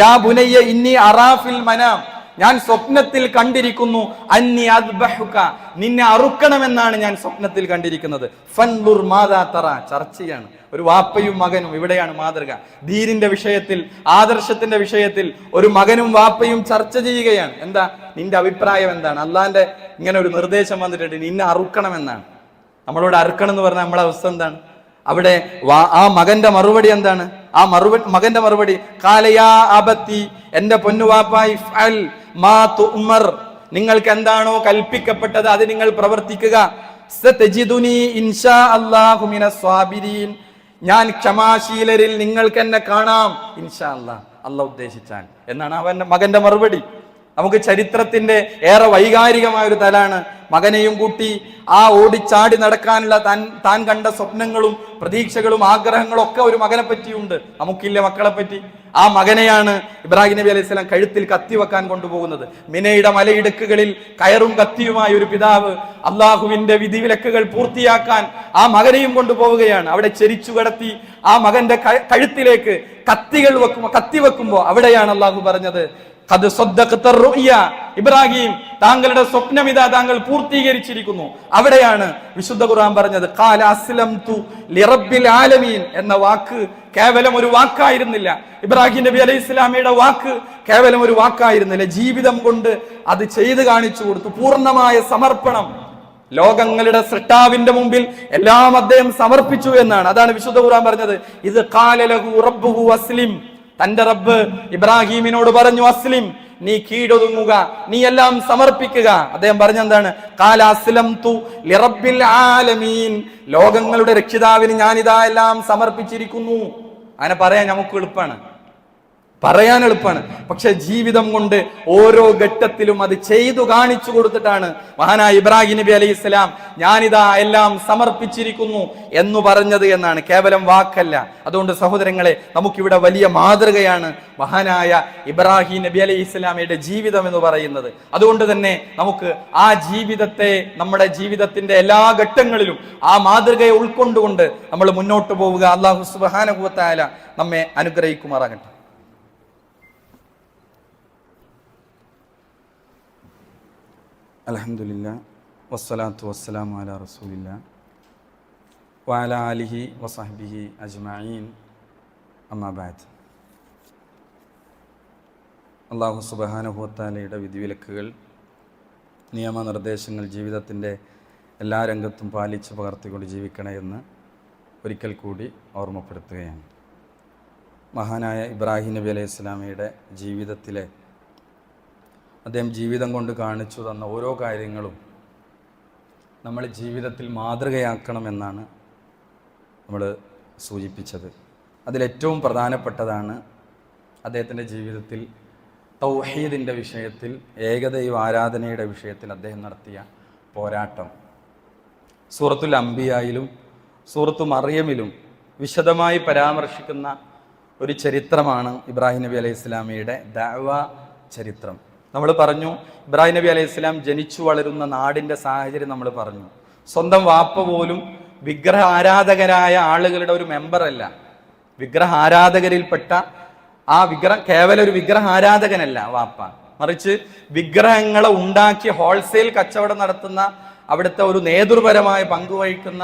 യാ ബുനയ്യ ഇന്നി അറാ ഫിൽ മനാം, ഞാൻ സ്വപ്നത്തിൽ കണ്ടിരിക്കുന്നു അന്നി അദ്ബഹുക, നിന്നെ അറുക്കണമെന്നാണ് ഞാൻ സ്വപ്നത്തിൽ കണ്ടിരിക്കുന്നത്. ഫൻദുർ മാദാ തറ, ചർച്ചയാണ്. ഒരു വാപ്പയും മകനും, ഇവിടെയാണ് മാതൃക. ദീനിന്റെ വിഷയത്തിൽ, ആദർശത്തിന്റെ വിഷയത്തിൽ ഒരു മകനും വാപ്പയും ചർച്ച ചെയ്യുകയാണ്. എന്താ നിന്റെ അഭിപ്രായം എന്താണ്? അള്ളാന്റെ ഇങ്ങനെ ഒരു നിർദ്ദേശം വന്നിട്ടുണ്ട്, നിന്നെ അറുക്കണമെന്നാണ്. നമ്മളോട് അറുക്കണം എന്ന് പറഞ്ഞാൽ നമ്മളെ അവസ്ഥ എന്താണ്? അവിടെ ആ മകന്റെ മറുപടി എന്താണ്? ആ മകന്റെ മറുപടി കാലയാ അബത്തി, എന്റെ പൊന്നുവാപ്പായി ഫഅൽ മാ തുഅ്മർ, നിങ്ങൾക്ക് എന്താണോ കൽപ്പിക്കപ്പെട്ടത് അത് നിങ്ങൾ പ്രവർത്തിക്കുക. സതജിദുനി ഇൻഷാ അല്ലാഹു മിനസ് സ്വാബിരീൻ, ഞാൻ ക്ഷമാശീലരിൽ നിങ്ങൾക്ക് എന്നെ കാണാം ഇൻഷാ അല്ലാഹ്, അല്ലാഹ് ഉദ്ദേശിച്ചാൽ എന്നാണ് അവന്റെ മകന്റെ മറുപടി. നമുക്ക് ചരിത്രത്തിന്റെ ഏറെ വൈകാരികമായ ഒരു തലാണ്. മകനെയും കൂട്ടി ആ ഓടിച്ചാടി നടക്കാനുള്ള താൻ കണ്ട സ്വപ്നങ്ങളും പ്രതീക്ഷകളും ആഗ്രഹങ്ങളും ഒക്കെ ഒരു മകനെ പറ്റിയുണ്ട്. നമുക്കില്ല മക്കളെ പറ്റി. ആ മകനെയാണ് ഇബ്രാഹിം നബി അലൈഹി സ്വലാം കഴുത്തിൽ കത്തി വെക്കാൻ കൊണ്ടുപോകുന്നത്. മിനയുടെ മലയിടുക്കുകളിൽ കയറും കത്തിയുമായ ഒരു പിതാവ് അള്ളാഹുവിന്റെ വിധിവിലക്കുകൾ പൂർത്തിയാക്കാൻ ആ മകനെയും കൊണ്ടുപോവുകയാണ്. അവിടെ ചെരിച്ചു കടത്തി ആ മകന്റെ കഴുത്തിലേക്ക് കത്തി വെക്കുമ്പോ അവിടെയാണ് അള്ളാഹു പറഞ്ഞത്, ഇബ്രാഹിം, താങ്കളുടെ സ്വപ്നം ഇതാ താങ്കൾ പൂർത്തീകരിച്ചിരിക്കുന്നു. അവിടെയാണ് വിശുദ്ധ ഖുർആൻ പറഞ്ഞത് ഖാല അസ്ലംതു ലിറബ്ബിൽ ആലമീൻ എന്ന വാക്ക് കേവലം ഒരു വാക്കായിരുന്നില്ല. ഇബ്രാഹിം നബി അലൈഹി ഇസ്ലാമിയുടെ വാക്ക് കേവലം ഒരു വാക്കായിരുന്നില്ല, ജീവിതം കൊണ്ട് അത് ചെയ്തു കാണിച്ചു കൊടുത്തു. പൂർണ്ണമായ സമർപ്പണം. ലോകങ്ങളുടെ സൃഷ്ടാവിന്റെ മുമ്പിൽ എല്ലാം അദ്ദേഹം സമർപ്പിച്ചു എന്നാണ്. അതാണ് വിശുദ്ധ ഖുർആൻ പറഞ്ഞത്, ഇത് ഖാല ലഹു റബ്ബുഹു അസ്ലിം, തന്റെ റബ്ബ് ഇബ്രാഹിമിനോട് പറഞ്ഞു അസ്ലിം, നീ കീഴൊതുങ്ങുക, നീ എല്ലാം സമർപ്പിക്കുക. അദ്ദേഹം പറഞ്ഞെന്താണ്? ഖാല അസ്ലംതു ലിറബ്ബിൽ ആലമീൻ, ലോകങ്ങളുടെ രക്ഷിതാവിന് ഞാനിതാ എല്ലാം സമർപ്പിച്ചിരിക്കുന്നു. അങ്ങനെ പറയാൻ നമുക്ക് എളുപ്പമാണ്, പറയാൻ എളുപ്പമാണ്. പക്ഷെ ജീവിതം കൊണ്ട് ഓരോ ഘട്ടത്തിലും അത് ചെയ്തു കാണിച്ചു കൊടുത്തിട്ടാണ് മഹാനായ ഇബ്രാഹിം നബി അലൈഹി ഇസ്ലാം ഞാനിതാ എല്ലാം സമർപ്പിച്ചിരിക്കുന്നു എന്ന് പറഞ്ഞത് എന്നാണ്, കേവലം വാക്കല്ല. അതുകൊണ്ട് സഹോദരങ്ങളെ, നമുക്കിവിടെ വലിയ മാതൃകയാണ് മഹാനായ ഇബ്രാഹിം നബി അലൈഹി ഇസ്ലാമയുടെ ജീവിതം എന്ന് പറയുന്നത്. അതുകൊണ്ട് തന്നെ നമുക്ക് ആ ജീവിതത്തെ, നമ്മുടെ ജീവിതത്തിന്റെ എല്ലാ ഘട്ടങ്ങളിലും ആ മാതൃകയെ ഉൾക്കൊണ്ടുകൊണ്ട് നമ്മൾ മുന്നോട്ട് പോവുക. അല്ലാഹു സുബ്ഹാനഹു വ തആല നമ്മെ അനുഗ്രഹിക്കുമാറാകട്ടെ. അൽഹംദുലില്ലാ വസ്സലാത്തു വസ്സലാമു അലാ റസൂലില്ലാ വഅലാ ആലിഹി വസഹ്ബിഹി അജ്മഈൻ, അമ്മാ ബഅദ്. അല്ലാഹു സുബ്ഹാനഹു വ തആലയുടെ വിധിവിലക്കുകൾ, നിയമനിർദ്ദേശങ്ങൾ ജീവിതത്തിൻ്റെ എല്ലാ രംഗത്തും പാലിച്ച് പകർത്തിക്കൊണ്ട് ജീവിക്കണേ എന്ന് ഒരിക്കൽ കൂടി ഓർമ്മപ്പെടുത്തുകയാണ്. മഹാനായ ഇബ്രാഹിം നബി അലൈഹി ഇസ്ലാമയുടെ ജീവിതത്തിലെ അദ്ദേഹം ജീവിതം കൊണ്ട് കാണിച്ചു തന്ന ഓരോ കാര്യങ്ങളും നമ്മൾ ജീവിതത്തിൽ മാതൃകയാക്കണമെന്നാണ് നമ്മൾ സൂചിപ്പിച്ചത്. അതിലേറ്റവും പ്രധാനപ്പെട്ടതാണ് അദ്ദേഹത്തിൻ്റെ ജീവിതത്തിൽ തൗഹീദിൻ്റെ വിഷയത്തിൽ, ഏകദൈവ ആരാധനയുടെ വിഷയത്തിൽ അദ്ദേഹം നടത്തിയ പോരാട്ടം. സൂറത്തുൽ അംബിയായിലും സൂറത്തു മറിയമിലും വിശദമായി പരാമർശിക്കുന്ന ഒരു ചരിത്രമാണ് ഇബ്രാഹിം നബി അലൈഹി ഇസ്ലാമിയുടെ ദഅവ ചരിത്രം. നമ്മൾ പറഞ്ഞു, ഇബ്രാഹിം നബി അലൈഹി ഇസ്ലാം ജനിച്ചു വളരുന്ന നാടിൻ്റെ സാഹചര്യം നമ്മൾ പറഞ്ഞു. സ്വന്തം വാപ്പ പോലും വിഗ്രഹ ആരാധകരായ ആളുകളുടെ ഒരു മെമ്പറല്ല, വിഗ്രഹ ആരാധകരിൽപ്പെട്ട ആ കേവലം ഒരു വിഗ്രഹ ആരാധകനല്ല വാപ്പ, മറിച്ച് വിഗ്രഹങ്ങളെ ഉണ്ടാക്കി ഹോൾസെയിൽ കച്ചവടം നടത്തുന്ന അവിടുത്തെ ഒരു നേതൃപരമായ പങ്കുവഹിക്കുന്ന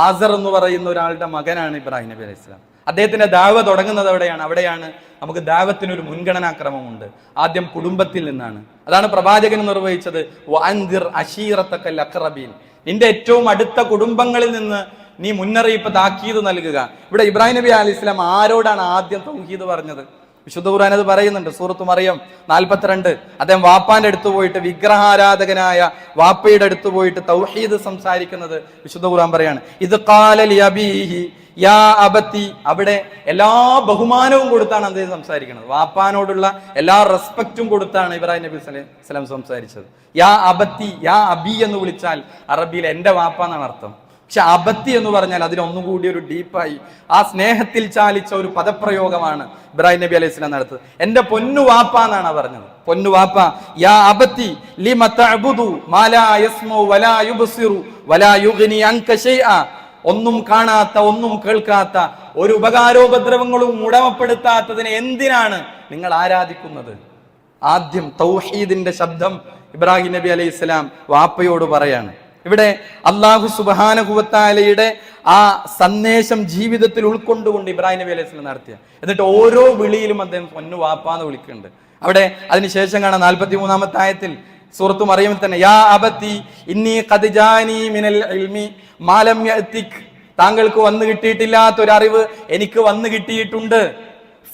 ആസർ എന്ന് പറയുന്ന ഒരാളുടെ മകനാണ് ഇബ്രാഹിം നബി അലൈഹി ഇസ്ലാം. അദ്ദേഹത്തിന്റെ ദഅവ തുടങ്ങുന്നത് അവിടെയാണ് നമുക്ക് ദഅവത്തിനൊരു മുൻഗണനാക്രമമുണ്ട്. ആദ്യം കുടുംബത്തിൽ നിന്നാണ്. അതാണ് പ്രവാചകൻ നിർവഹിച്ചത്, വഅൻദിർ അശീറത്തക്കൽ അഖ്റബീൻ, നിന്റെ ഏറ്റവും അടുത്ത കുടുംബങ്ങളിൽ നിന്ന് നീ മുന്നറിയിപ്പ്, താക്കീത് നൽകുക. ഇവിടെ ഇബ്രാഹിം നബി അലൈഹി ഇസ്ലാം ആരോടാണ് ആദ്യം തൗഹീദ് പറഞ്ഞത്? വിശുദ്ധ ഖുർആൻ അത് പറയുന്നുണ്ട്. സൂറത്ത് മറിയം 42. അദ്ദേഹം വാപ്പാന്റെ അടുത്ത് പോയിട്ട്, വിഗ്രഹാരാധകനായ വാപ്പയുടെ അടുത്ത് പോയിട്ട് തൗഹീദ് സംസാരിക്കുന്നത് വിശുദ്ധ ഖുർആൻ പറയാണ്, ഇത് ഖാല ലി അബീഹി യാ അബത്തി. അവിടെ എല്ലാ ബഹുമാനവും കൊടുത്താണ് അദ്ദേഹം സംസാരിക്കുന്നത്. വാപ്പാനോടുള്ള എല്ലാ റെസ്പെക്റ്റും കൊടുത്താണ് ഇബ്രാഹിം നബി സ്വലം സംസാരിച്ചത്. യാ അബത്തി, യാ അബി എന്ന് വിളിച്ചാൽ അറബിയിൽ എന്റെ വാപ്പ എന്നാണ് അർത്ഥം. പക്ഷെ അബത്തി എന്ന് പറഞ്ഞാൽ അതിനൊന്നുകൂടി ഒരു ഡീപ്പായി ആ സ്നേഹത്തിൽ ചാലിച്ച ഒരു പദപ്രയോഗമാണ് ഇബ്രാഹിം നബി അലൈഹി സ്വലാം നടത്തുന്നത്. എന്റെ പൊന്നു വാപ്പ എന്നാണ് പറഞ്ഞത്. പൊന്നു വാപ്പ, യാ അബത്തി ലിമ തഅബുദു മാ ലാ യസ്മഉ വലാ യുബ്സിറു വലാ യുഗ്നി അൻക ശൈഅ. ഒന്നും കാണാത്ത, ഒന്നും കേൾക്കാത്ത, ഒരു ഉപകാരോപദ്രവങ്ങളും ഉടമപ്പെടുത്താത്തതിനെ എന്തിനാണ് നിങ്ങൾ ആരാധിക്കുന്നത്? ആദ്യം തൗഹീദിന്റെ ശബ്ദം ഇബ്രാഹിം നബി അലൈഹി ഇസ്ലാം വാപ്പയോട് പറയാണ്. ഇവിടെ അള്ളാഹു സുബ്ഹാനഹു വ തആലയുടെ ആ സന്ദേശം ജീവിതത്തിൽ ഉൾക്കൊണ്ടുകൊണ്ട് ഇബ്രാഹിം നബി അലൈഹി സ്വലാം നടത്തിയ, എന്നിട്ട് ഓരോ വിളിയിലും അദ്ദേഹം പൊന്നു വാപ്പാന്ന് വിളിക്കുന്നുണ്ട്. അവിടെ അതിനുശേഷം കാണാം 43-ാമത്തെ ആയത്തിൽ സൂറത്ത് മറിയമിൽ തന്നെ, യാ അബത്തി ഇന്നി ഖദ് ജാനി മിനൽ ഇൽമി മാ ലം യഅതിക്, താങ്കൾക്ക് വന്നു കിട്ടിയിട്ടില്ലാത്ത ഒരു അറിവ് എനിക്ക് വന്നു കിട്ടിയിട്ടുണ്ട്.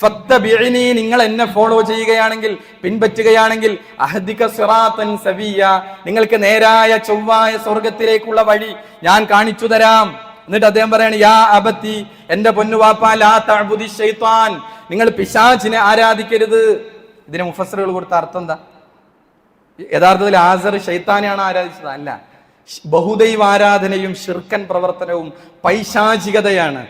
ഫത്തബിഇനി, നിങ്ങൾ എന്നെ ഫോളോ ചെയ്യുകയാണെങ്കിൽ, പിൻപറ്റുകയാണെങ്കിൽ, അഹ്ദിക സിറാത്തൻ സവിയ, നിങ്ങൾക്ക് നേരായ ചൊവ്വായ സ്വർഗത്തിലേക്കുള്ള വഴി ഞാൻ കാണിച്ചു തരാം. എന്നിട്ട് അദ്ദേഹം പറയാണ്, യാ അബത്തി, എന്റെ പൊന്നുവാപ്പ, ലാ തഅബുദി ശൈത്താൻ, നിങ്ങൾ പിശാചിനെ ആരാധിക്കരുത്. ഇതിന് മുഫസ്സിറുകൾ കൊടുത്ത അർത്ഥം എന്താ? യഥാർത്ഥത്തിൽ ആസർ ശൈത്താനെയാണ് ആരാധിച്ചത്? അല്ല, ബഹുദൈവ ആരാധനയും ശിർക്കൻ പ്രവർത്തനവും പൈശാചികതയാണ്.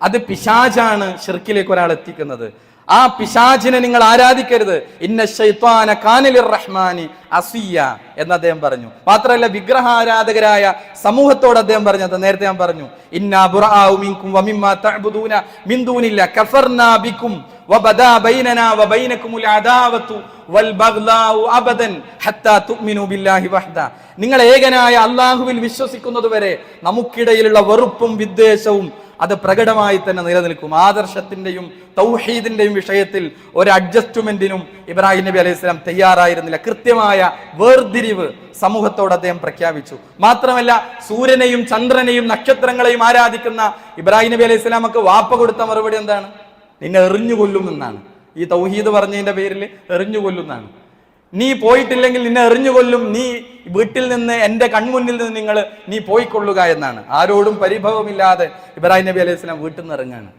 അത് പിശാചാണ് ഷിർക്കിലേക്ക് ഒരാൾ എത്തിക്കുന്നത്. ആ പിശാചിനെ നിങ്ങൾ ആരാധിക്കരുത്. ഇന്ന ശൈത്വാന കാന ലിർറഹ്മാനി അസിയ എന്ന് അദ്ദേഹം പറഞ്ഞു. മാത്രമല്ല, വിഗ്രഹാരാധകരായ സമൂഹത്തോട് അദ്ദേഹം പറഞ്ഞത് നേരത്തെ ഞാൻ പറഞ്ഞു, ഇന്നാ ബുറാഉ മിൻകും വമിമ്മാ തഅബുദൂന മിൻ ദൂനില്ലാ കഫർനാ ബികും വബദാ ബൈനനാ വബൈനകുമുൽ അദാവതു വൽ ബഗ്ലാഉ അബദൻ ഹത്താ തുഅ്മിനൂ ബില്ലാഹി വഹ്ദ, നിങ്ങൾ ഏകനായ അല്ലാഹുവിൽ വിശ്വസിക്കുന്നത് വരെ നമുക്കിടയിലുള്ള വെറുപ്പും വിദ്വേഷവും അത് പ്രകടമായി തന്നെ നിലനിൽക്കും. ആദർശത്തിന്റെയും തൗഹീദിന്റെയും വിഷയത്തിൽ ഒരു അഡ്ജസ്റ്റ്മെന്റിനും ഇബ്രാഹിം നബി അലൈഹി സ്വലാം തയ്യാറായിരുന്നില്ല. കൃത്യമായ വേർതിരിവ് സമൂഹത്തോട് അദ്ദേഹം പ്രഖ്യാപിച്ചു. മാത്രമല്ല, സൂര്യനെയും ചന്ദ്രനെയും നക്ഷത്രങ്ങളെയും ആരാധിക്കുന്ന ഇബ്രാഹിം നബി അലൈഹി സ്വലാമക്ക് വാപ്പ കൊടുത്ത മറുപടി എന്താണ്? നിന്നെ എറിഞ്ഞുകൊല്ലും എന്നാണ്. ഈ തൗഹീദ് പറഞ്ഞതിന്റെ പേരിൽ എറിഞ്ഞുകൊല്ലുന്നാണ്. നീ പോയിട്ടില്ലെങ്കിൽ നിന്നെ എറിഞ്ഞുകൊല്ലും, നീ വീട്ടിൽ നിന്ന്, എന്റെ കൺമുന്നിൽ നിന്ന് നീ പോയിക്കൊള്ളുക എന്നാണ്. ആരോടും പരിഭവമില്ലാതെ ഇബ്രാഹിം നബി അലൈഹി സ്വലാം വീട്ടിൽ നിന്ന് ഇറങ്ങാണ്.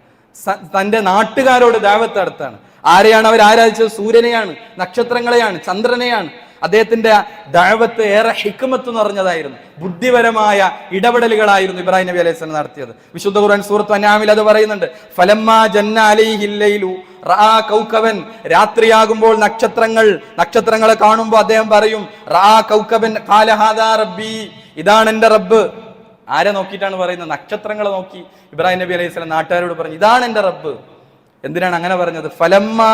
തന്റെ നാട്ടുകാരോട് ദഅവത്ത് നടത്താണ്. ആരെയാണ് അവർ ആരാധിച്ചത്? സൂര്യനെയാണ്, നക്ഷത്രങ്ങളെയാണ്, ചന്ദ്രനെയാണ്. അദ്ദേഹത്തിന്റെ ദഅവത്ത് ഏറെ ഹിക്മത്ത് നിറഞ്ഞതായിരുന്നു. ബുദ്ധിപരമായ ഇടപെടലുകളായിരുന്നു ഇബ്രാഹിം നബി അലൈഹി സ്വലാം നടത്തിയത്. വിശുദ്ധ ഖുർആൻ സൂറത്ത് അൻആമിൽ അത് പറയുന്നുണ്ട്, ഫലമ്മാ ജന്ന അലൈഹിൽ ലൈലു റആ കൗകബൻ, രാത്രിയാകുമ്പോൾ നക്ഷത്രങ്ങളെ കാണുമ്പോൾ അദ്ദേഹം പറയും, റആ കൗകബൻ ഖാല ഹാദാ റബ്ബി, ഇതാണ് എന്റെ റബ്ബ്. ആരെ നോക്കിയിട്ടാണ് പറയുന്നത്? നക്ഷത്രങ്ങളെ നോക്കി ഇബ്രാഹിം നബി അലൈഹി സ്വലാം നാട്ടുകാരോട് പറഞ്ഞു, ഇതാണ് എന്റെ റബ്ബ്. എന്തിനാണ് അങ്ങനെ പറഞ്ഞത്? ഫലമ്മാ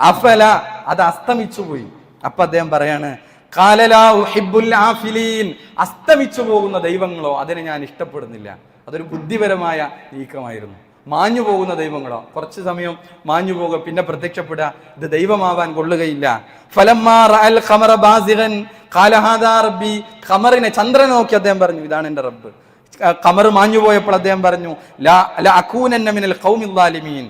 അഫല, അത് അസ്തമിച്ചു പോയി. അപ്പൊ അദ്ദേഹം പറയാണ്, ഖാല ലാ ഉഹിബ്ബുൽ ആഫിലീൻ, അസ്തമിച്ചു പോകുന്ന ദൈവങ്ങളോ അതിനെ ഞാൻ ഇഷ്ടപ്പെടുന്നില്ല. അതൊരു ബുദ്ധിപരമായ നീക്കമായിരുന്നു. മാഞ്ഞു പോകുന്ന ദൈവങ്ങളോ കുറച്ചു സമയം മാഞ്ഞു പോകുക, പിന്നെ പ്രത്യക്ഷപ്പെടുക, ഇത് ദൈവമാവാൻ കൊള്ളുകയില്ല. ഫലമ്മാ റഅൽ ഖമറ ബാസിഗൻ ഖാല ഹാദാ റബ്ബി, ഖമറിനെ, ചന്ദ്രനെ നോക്കി അദ്ദേഹം പറഞ്ഞു, ഇതാണ് എന്റെ റബ്ബ്. ഖമർ മാഞ്ഞു പോയപ്പോൾ അദ്ദേഹം പറഞ്ഞു, ലാ അകൂനന്ന മിനൽ ഖൗമിൽ ളാലിമീൻ,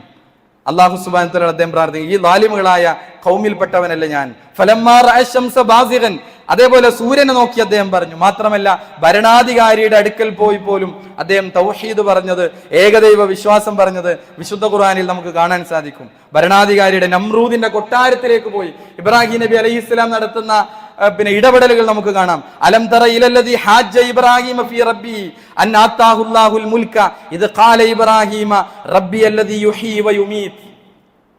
അല്ലാഹു സുബ്ഹാനഹു വ തആല അദ്ദേഹം പ്രാർത്ഥിക്കുന്നു, ഈ ലാലിമുകളായ ഖൗമിൽപ്പെട്ടവനല്ല ഞാൻ. ഫലമ്മാ റഅ ശംസ ബാസിഗൻ, അതേപോലെ സൂര്യനെ നോക്കി അദ്ദേഹം പറഞ്ഞു. മാത്രമല്ല, ഭരണാധികാരിയുടെ അടുക്കൽ പോയി പോലും അദ്ദേഹം തൗഹീദ് പറഞ്ഞത്, ഏകദൈവ വിശ്വാസം പറഞ്ഞത് വിശുദ്ധ ഖുർആനിൽ നമുക്ക് കാണാൻ സാധിക്കും. ഭരണാധികാരിയുടെ നമ്രൂദിന്റെ കൊട്ടാരത്തിലേക്ക് പോയി ഇബ്രാഹിം നബി അലൈഹിസ്സലാം നടത്തുന്ന ഇടപെടലുകൾ നമുക്ക് കാണാം. അലം തറ ഇലല്ലദി ഹാജ്ജ ഇബ്രാഹിമ ഫീ റബ്ബി അൻ ആതാഹുല്ലാഹുൽ മുൽക ഇദ് ഖാല ഇബ്രാഹിമ റബ്ബി അല്ലദി യുഹീ വ യുമീത്.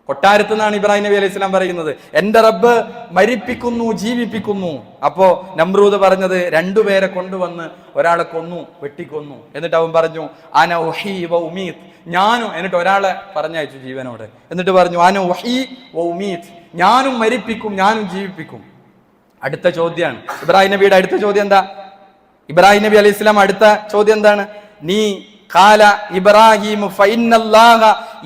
കൊട്ടാരത്ത് നിന്നാണ് ഇബ്രാഹിം നബി അലൈഹി സ്വലാം പറയുന്നത്, എന്റെ റബ്ബ് മരിപ്പിക്കുന്നു, ജീവിപ്പിക്കുന്നു. അപ്പോ നമ്രൂദ് പറഞ്ഞത്, രണ്ടുപേരെ കൊണ്ടുവന്ന് ഒരാളെ വെട്ടിക്കൊന്നു. എന്നിട്ട് അവൻ പറഞ്ഞു, അന ഉഹീ വ ഉമീത്, ഞാനും, എന്നിട്ട് ഒരാളെ പറഞ്ഞയച്ചു ജീവനോട്. എന്നിട്ട് പറഞ്ഞു, അന ഉഹീ വ ഉമീത്, ഞാനും മരിപ്പിക്കും, ഞാനും ജീവിപ്പിക്കും. അടുത്ത ചോദ്യമാണ് ഇബ്രാഹിം നബിയുടെ അടുത്ത ചോദ്യം എന്താ? ഇബ്രാഹിം നബി അലൈഹി സ്വലാം അടുത്ത ചോദ്യം എന്താണ്? നീ ഖാല ഇബ്രാഹിം ഫഇന്നല്ലാഹ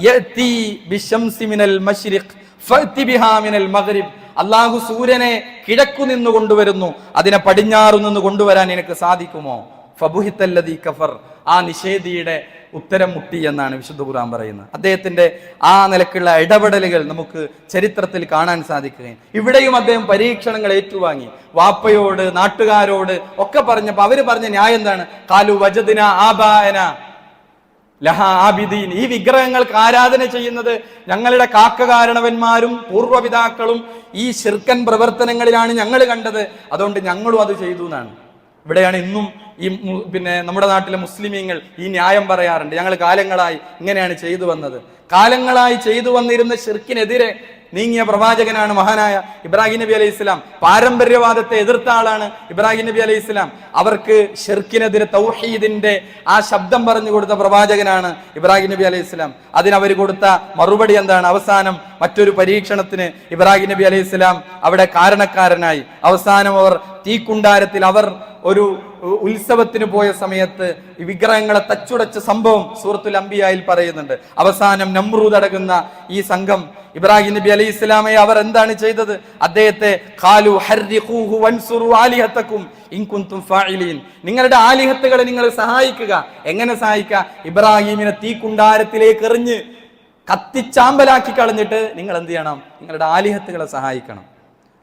യഅതി ബിശംസി മിനൽ മശ്രിഖ് ഫഅതി ബിഹാ മിനൽ മഗ്രിബ്, അല്ലാഹു സൂര്യനെ കിഴക്കു നിന്ന് കൊണ്ടുവരുന്നു, അതിനെ പടിഞ്ഞാറു നിന്ന് കൊണ്ടുവരാൻ എനിക്ക് സാധിക്കുമോ? ഫബുഹിത്തല്ലദീ കഫർ, ആ നിഷേധിയുടെ ഉത്തരം മുട്ടി എന്നാണ് വിശുദ്ധ ഖുർആൻ പറയുന്നത്. അദ്ദേഹത്തിന്റെ ആ നിലക്കുള്ള ഇടപെടലുകൾ നമുക്ക് ചരിത്രത്തിൽ കാണാൻ സാധിക്കുകയും, ഇവിടെയും അദ്ദേഹം പരീക്ഷണങ്ങൾ ഏറ്റുവാങ്ങി. വാപ്പയോട്, നാട്ടുകാരോട് ഒക്കെ പറഞ്ഞപ്പോൾ അവര് പറഞ്ഞ ന്യായം എന്താണ്? ഖാലു വജദ്ന ആബാഅന ലഹാ ആബിദീൻ, ഈ വിഗ്രഹങ്ങൾക്ക് ആരാധന ചെയ്യുന്നത് ഞങ്ങളുടെ കാരണവന്മാരും പൂർവ്വപിതാക്കളും ഈ ശിർക്കൻ പ്രവർത്തനങ്ങളിലാണ് ഞങ്ങൾ കണ്ടത്, അതുകൊണ്ട് ഞങ്ങളും അത് ചെയ്തു എന്നാണ്. ഇവിടെയാണ് ഇന്നും ഈ നമ്മുടെ നാട്ടിലെ മുസ്ലിമീങ്ങൾ ഈ ന്യായം പറയാറുണ്ട്, ഞങ്ങൾ കാലങ്ങളായി ഇങ്ങനെയാണ് ചെയ്തു വന്നത്. കാലങ്ങളായി ചെയ്തു വന്നിരുന്ന ശിർക്കിനെതിരെ നീങ്ങിയ പ്രവാചകനാണ് മഹാനായ ഇബ്രാഹിം നബി അലൈഹി ഇസ്ലാം. പാരമ്പര്യവാദത്തെ എതിർത്ത ആളാണ് ഇബ്രാഹിം നബി അലൈഹി ഇസ്ലാം. അവർക്ക് ഷിർക്കിനെതിരെ തൗഹീദിന്റെ ആ ശബ്ദം പറഞ്ഞു കൊടുത്ത പ്രവാചകനാണ് ഇബ്രാഹിം നബി അലൈഹി ഇസ്ലാം. അതിനവർ കൊടുത്ത മറുപടി എന്താണ്? അവസാനം മറ്റൊരു പരീക്ഷണത്തിന് ഇബ്രാഹിം നബി അലൈഹി ഇസ്ലാം അവിടെ കാരണക്കാരനായി. അവസാനം അവർ തീക്കുണ്ടാരത്തിൽ അവർ ഒരു ഉത്സവത്തിന് പോയ സമയത്ത് ഈ വിഗ്രഹങ്ങളെ തച്ചുടച്ച സംഭവം സൂറത്തുൽ അംബിയായിൽ പറയുന്നുണ്ട്. അവസാനം നമ്രൂദ് അടങ്ങുന്ന ഈ സംഘം ഇബ്രാഹിം നബി അലൈഹി ഇസ്ലാമയെ അവർ എന്താണ് ചെയ്തത്? അദ്ദേഹത്തെ ഖാലു ഹർരിഖൂഹു വൻസുറു ആലിഹതകും ഇൻ കുൻതും ഫാഇലീൻ, നിങ്ങളുടെ ആലിഹത്തുകളെ നിങ്ങൾ സഹായിക്കുക. എങ്ങനെ സഹായിക്കുക? ഇബ്രാഹിമിനെ തീക്കുണ്ടാരത്തിലേക്ക് എറിഞ്ഞ് കത്തിച്ചാമ്പലാക്കി കളഞ്ഞിട്ട് നിങ്ങൾ എന്ത് ചെയ്യണം? നിങ്ങളുടെ ആലിഹത്തുകളെ സഹായിക്കണം.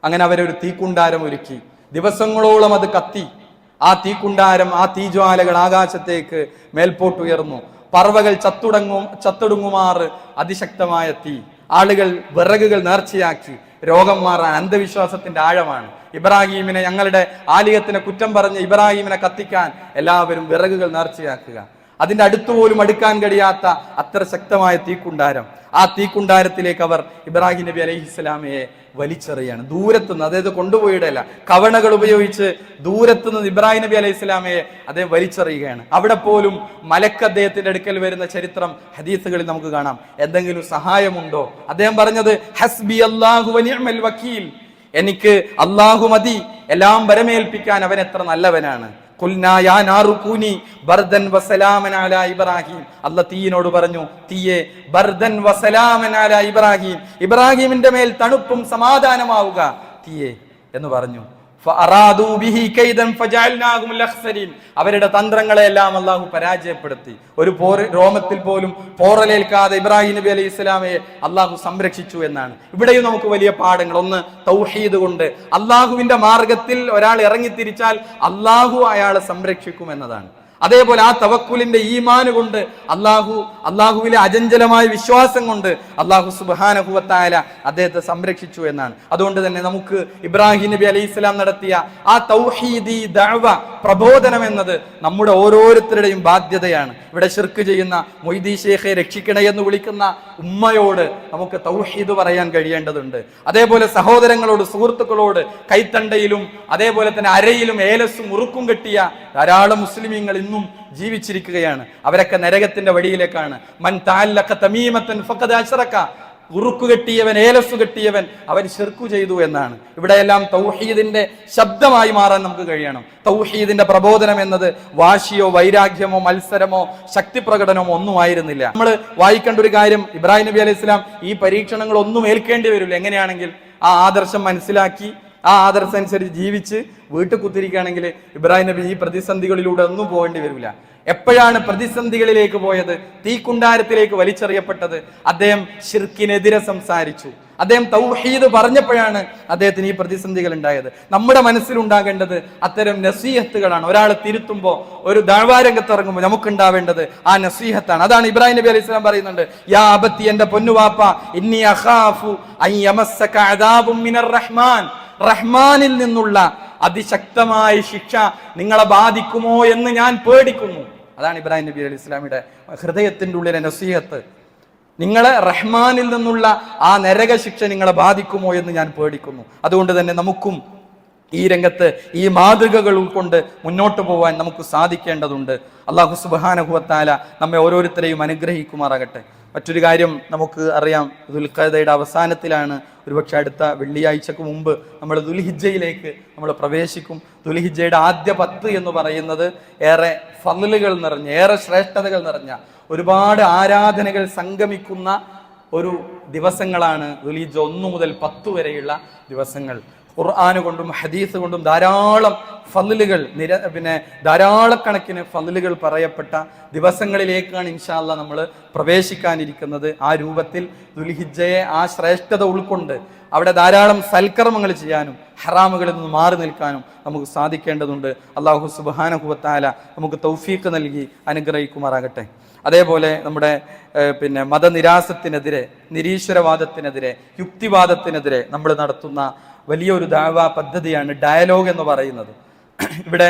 അങ്ങനെ അവരൊരു തീക്കുണ്ടാരം ഒരുക്കി. ദിവസങ്ങളോളം അത് കത്തി. ആ തീക്കുണ്ടാരം, ആ തീജ്വാലകൾ ആകാശത്തേക്ക് മേൽപോട്ടുയർന്നു. പറവകൾ ചത്തൊടുങ്ങുമാറ് അതിശക്തമായ തീ. ആളുകൾ വിറകുകൾ നേർച്ചയാക്കി. രോഗം മാറാൻ അന്ധവിശ്വാസത്തിന്റെ ആഴമാണ്. ഇബ്രാഹീമിനെ, ഞങ്ങളുടെ ആലിഹത്തിനെ കുറ്റം പറഞ്ഞ് ഇബ്രാഹീമിനെ കത്തിക്കാൻ എല്ലാവരും വിറകുകൾ നേർച്ചയാക്കുക. അതിന്റെ അടുത്തുപോലും അടുക്കാൻ കഴിയാത്ത അത്ര ശക്തമായ തീക്കുണ്ടാരം. ആ തീക്കുണ്ടാരത്തിലേക്ക് അവർ ഇബ്രാഹിം നബി അലൈഹി ഇസ്ലാമയെ വലിച്ചെറിയാണ്. ദൂരത്തുനിന്ന്, അതായത് കൊണ്ടുപോയിടല്ല, കവണകൾ ഉപയോഗിച്ച് ദൂരത്തുനിന്ന് ഇബ്രാഹിം നബി അലൈഹി ഇസ്ലാമയെ അദ്ദേഹം വലിച്ചെറിയുകയാണ്. അവിടെ പോലും മലക്ക് അദ്ദേഹത്തിന്റെ അടുക്കൽ വരുന്ന ചരിത്രം ഹദീസുകളിൽ നമുക്ക് കാണാം. എന്തെങ്കിലും സഹായമുണ്ടോ? അദ്ദേഹം പറഞ്ഞത് ഹസ്ബി അല്ലാഹു വ നിഅ്മൽ വക്കീൽ, എനിക്ക് അല്ലാഹു മതി, എല്ലാം വരമേൽപ്പിക്കാൻ അവൻ എത്ര നല്ലവനാണ്. അല്ലാഹ് തീയിനോട് പറഞ്ഞു, തീയെ ബർദൻ വസലാമൻ അലാ ഇബ്രാഹിം, ഇബ്രാഹിമിന്റെ മേൽ തണുപ്പും സമാധാനമാവുക തീയെ എന്ന് പറഞ്ഞു. അവരുടെ തന്ത്രങ്ങളെല്ലാം അള്ളാഹു പരാജയപ്പെടുത്തി. ഒരു രോമത്തിൽ പോലും പോറലേൽക്കാതെ ഇബ്രാഹിം നബി അലൈഹി ഇസ്ലാമയെ അള്ളാഹു സംരക്ഷിച്ചു എന്നാണ്. ഇവിടെയും നമുക്ക് വലിയ പാഠങ്ങൾ. ഒന്ന്, തൗഹീദ് കൊണ്ട് അള്ളാഹുവിന്റെ മാർഗത്തിൽ ഒരാൾ ഇറങ്ങിത്തിരിച്ചാൽ അള്ളാഹു അയാളെ സംരക്ഷിക്കും എന്നതാണ്. അതേപോലെ ആ തവക്കുലിന്റെ ഈമാന് കൊണ്ട് അള്ളാഹുവിലെ അചഞ്ചലമായ വിശ്വാസം കൊണ്ട് അള്ളാഹു സുബ്ഹാനഹു വ തആല അദ്ദേഹത്തെ സംരക്ഷിച്ചു എന്നാണ്. അതുകൊണ്ട് തന്നെ നമുക്ക് ഇബ്രാഹിം നബി അലൈഹി ഇസ്ലാം നടത്തിയ ആ തൗഹീദി ദഅവ പ്രബോധനം എന്നത് നമ്മുടെ ഓരോരുത്തരുടെയും ബാധ്യതയാണ്. ഇവിടെ ശിർക്ക് ചെയ്യുന്ന മൊയ്ദി ശേഖെ രക്ഷിക്കണേ എന്ന് വിളിക്കുന്ന ഉമ്മയോട് നമുക്ക് തൗഹീദ് പറയാൻ കഴിയേണ്ടതുണ്ട്. അതേപോലെ സഹോദരങ്ങളോട്, സുഹൃത്തുക്കളോട് കൈത്തണ്ടയിലും അതേപോലെ തന്നെ അരയിലും ഏലസും ഉറുക്കും കെട്ടിയ ധാരാളം മുസ്ലിമീങ്ങൾ ഇന്നും ജീവിച്ചിരിക്കുകയാണ്. അവരൊക്കെ നരകത്തിന്റെ വഴിയിലേക്കാണ്. മൻ തഅല്ലഖ തമീമത്തൻ ഫഖദ് അശ്റക, ഉറുക്കു കെട്ടിയവൻ, ഏലസ് കെട്ടിയവൻ, അവൻ ശിർക്ക് ചെയ്തു എന്നാണ്. ഇവിടെയെല്ലാം തൗഹീദിന്റെ ശബ്ദമായി മാറാൻ നമുക്ക് കഴിയണം. തൗഹീദിന്റെ പ്രബോധനം എന്നത് വാശിയോ വൈരാഗ്യമോ മത്സരമോ ശക്തി പ്രകടനമോ ഒന്നും ആയിരുന്നില്ല. നമ്മൾ വായിക്കേണ്ട ഒരു കാര്യം, ഇബ്രാഹിം നബി അലൈഹി ഇസ്ലാം ഈ പരീക്ഷണങ്ങൾ ഒന്നും ഏൽക്കേണ്ടി വരില്ല. എങ്ങനെയാണെങ്കിൽ ആ ആദർശം മനസ്സിലാക്കി ആ ആദർശം അനുസരിച്ച് ജീവിച്ച് വീട്ടിൽ കുത്തിരിക്കുകയാണെങ്കിൽ ഇബ്രാഹിം നബി ഈ പ്രതിസന്ധികളിലൂടെ ഒന്നും പോകേണ്ടി വരില്ല. എപ്പോഴാണ് പ്രതിസന്ധികളിലേക്ക് പോയത്? തീക്കുണ്ടാരത്തിലേക്ക് വലിച്ചെറിയപ്പെട്ടത്. അദ്ദേഹം ശിർക്കിനെതിരെ സംസാരിച്ചു. അദ്ദേഹം തൗഹീദ് പറഞ്ഞപ്പോഴാണ് അദ്ദേഹത്തിന് ഈ പ്രതിസന്ധികൾ ഉണ്ടായത്. നമ്മുടെ മനസ്സിലുണ്ടാകേണ്ടത് അത്തരം നസീഹത്തുകളാണ്. ഒരാൾ തിരുത്തുമ്പോൾ, ഒരു ദഅ്വാരംഗത്ത് ഇറങ്ങുമ്പോൾ നമുക്കുണ്ടാവേണ്ടത് ആ നസീഹത്താണ്. അതാണ് ഇബ്രാഹിം നബി അലൈഹി സ്വലാം പറയുന്നുണ്ട്, യാ അബത്തി, എന്റെ പൊന്നുവാപ്പ, ഇന്നി അഖാഫു അൻ യമസ്സക അദാബും മിനർ റഹ്മാൻ, റഹ്മാനിൽ നിന്നുള്ള അതിശക്തമായ ശിക്ഷ നിങ്ങളെ ബാധിക്കുമോ എന്ന് ഞാൻ പേടിക്കുന്നു. അതാണ് ഇബ്രാഹിം നബി അലൈഹി ഇസ്ലാമിയുടെ ഹൃദയത്തിന്റെ ഉള്ളിലെ നസീഹത്ത്. നിങ്ങളെ റഹ്മാനിൽ നിന്നുള്ള ആ നരക ശിക്ഷ നിങ്ങളെ ബാധിക്കുമോ എന്ന് ഞാൻ പേടിക്കുന്നു. അതുകൊണ്ട് തന്നെ നമുക്കും ഈ രംഗത്ത് ഈ മാതൃകകൾ ഉൾക്കൊണ്ട് മുന്നോട്ട് പോകാൻ നമുക്ക് സാധിക്കേണ്ടതുണ്ട്. അല്ലാഹു സുബ്ഹാനഹു വ തആല നമ്മെ ഓരോരുത്തരെയും അനുഗ്രഹിക്കുമാറാകട്ടെ. മറ്റൊരു കാര്യം നമുക്ക് അറിയാം, ദുൽഖഅദയുടെ അവസാനത്തിലാണ്, ഒരുപക്ഷെ അടുത്ത വെള്ളിയാഴ്ചക്ക് മുമ്പ് നമ്മൾ ദുൽഹിജ്ജയിലേക്ക് നമ്മൾ പ്രവേശിക്കും. ദുൽഹിജ്ജയുടെ ആദ്യ 10 എന്ന് പറയുന്നത് ഏറെ ഫളലുകൾ നിറഞ്ഞ, ഏറെ ശ്രേഷ്ഠതകൾ നിറഞ്ഞ, ഒരുപാട് ആരാധനകൾ സംഗമിക്കുന്ന ഒരു ദിവസങ്ങളാണ് ദുൽഹിജ്ജ 1 മുതൽ 10 വരെയുള്ള ദിവസങ്ങൾ. ഖുർആന് കൊണ്ടും ഹദീസ് കൊണ്ടും ധാരാളം ഫളലുകൾ, ധാരാളക്കണക്കിന് ഫളലുകൾ പറയപ്പെട്ട ദിവസങ്ങളിലേക്കാണ് ഇൻഷാ അല്ലാഹ് നമ്മൾ പ്രവേശിക്കാനിരിക്കുന്നത്. ആ രൂപത്തിൽ ദുൽഹിജ്ജയെ ആ ശ്രേഷ്ഠത ഉൾക്കൊണ്ട് അവിടെ ധാരാളം സൽക്കർമ്മങ്ങൾ ചെയ്യാനും ഹറാമുകളിൽ നിന്ന് മാറി നിൽക്കാനും നമുക്ക് സാധിക്കേണ്ടതുണ്ട്. അല്ലാഹു സുബ്ഹാനഹു വ തആല നമുക്ക് തൗഫീഖ് നൽകി അനുഗ്രഹിക്കുമാറാകട്ടെ. അതേപോലെ നമ്മുടെ മതനിരാസത്തിനെതിരെ, നിരീശ്വരവാദത്തിനെതിരെ, യുക്തിവാദത്തിനെതിരെ നമ്മൾ നടത്തുന്ന വലിയൊരു ദഅവ പദ്ധതിയാണ് ഡയലോഗ് എന്ന് പറയുന്നത്. ഇവിടെ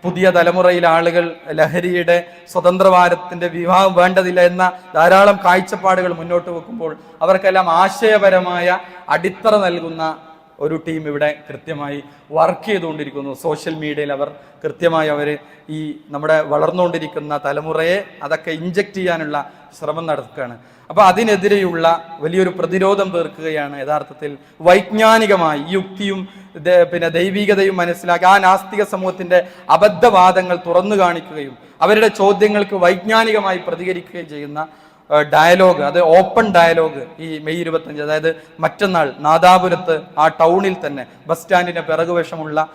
പുതിയ തലമുറയിലെ ആളുകൾ ലഹരിയുടെ സ്വതന്ത്രഭാരത്തിന്റെ വിവാഹം വേണ്ടതില്ല എന്ന ധാരാളം കാഴ്ചപ്പാടുകൾ മുന്നോട്ട് വെക്കുമ്പോൾ അവർക്കെല്ലാം ആശയപരമായ അടിത്തറ നൽകുന്ന ഒരു ടീം ഇവിടെ കൃത്യമായി വർക്ക് ചെയ്തുകൊണ്ടിരിക്കുന്നു. സോഷ്യൽ മീഡിയയിൽ അവർ കൃത്യമായി ഈ നമ്മുടെ വളർന്നുകൊണ്ടിരിക്കുന്ന തലമുറയെ അതൊക്കെ ഇഞ്ചക്ട് ചെയ്യാനുള്ള ശ്രമം നടത്തുകയാണ്. അപ്പൊ അതിനെതിരെയുള്ള വലിയൊരു പ്രതിരോധം തീർക്കുകയാണ് യഥാർത്ഥത്തിൽ വൈജ്ഞാനികമായി യുക്തിയും ദൈവികതയും മനസ്സിലാക്കി ആ നാസ്തിക സമൂഹത്തിന്റെ അബദ്ധവാദങ്ങൾ തുറന്നു കാണിക്കുകയും അവരുടെ ചോദ്യങ്ങൾക്ക് വൈജ്ഞാനികമായി പ്രതികരിക്കുകയും ചെയ്യുന്ന ഡയലോഗ്, അത് ഓപ്പൺ ഡയലോഗ് ഈ മെയ് 25, അതായത് മറ്റന്നാൾ നാദാപുരത്ത് ആ ടൗണിൽ തന്നെ ബസ് സ്റ്റാൻഡിന്റെ പിറകുവശമുള്ള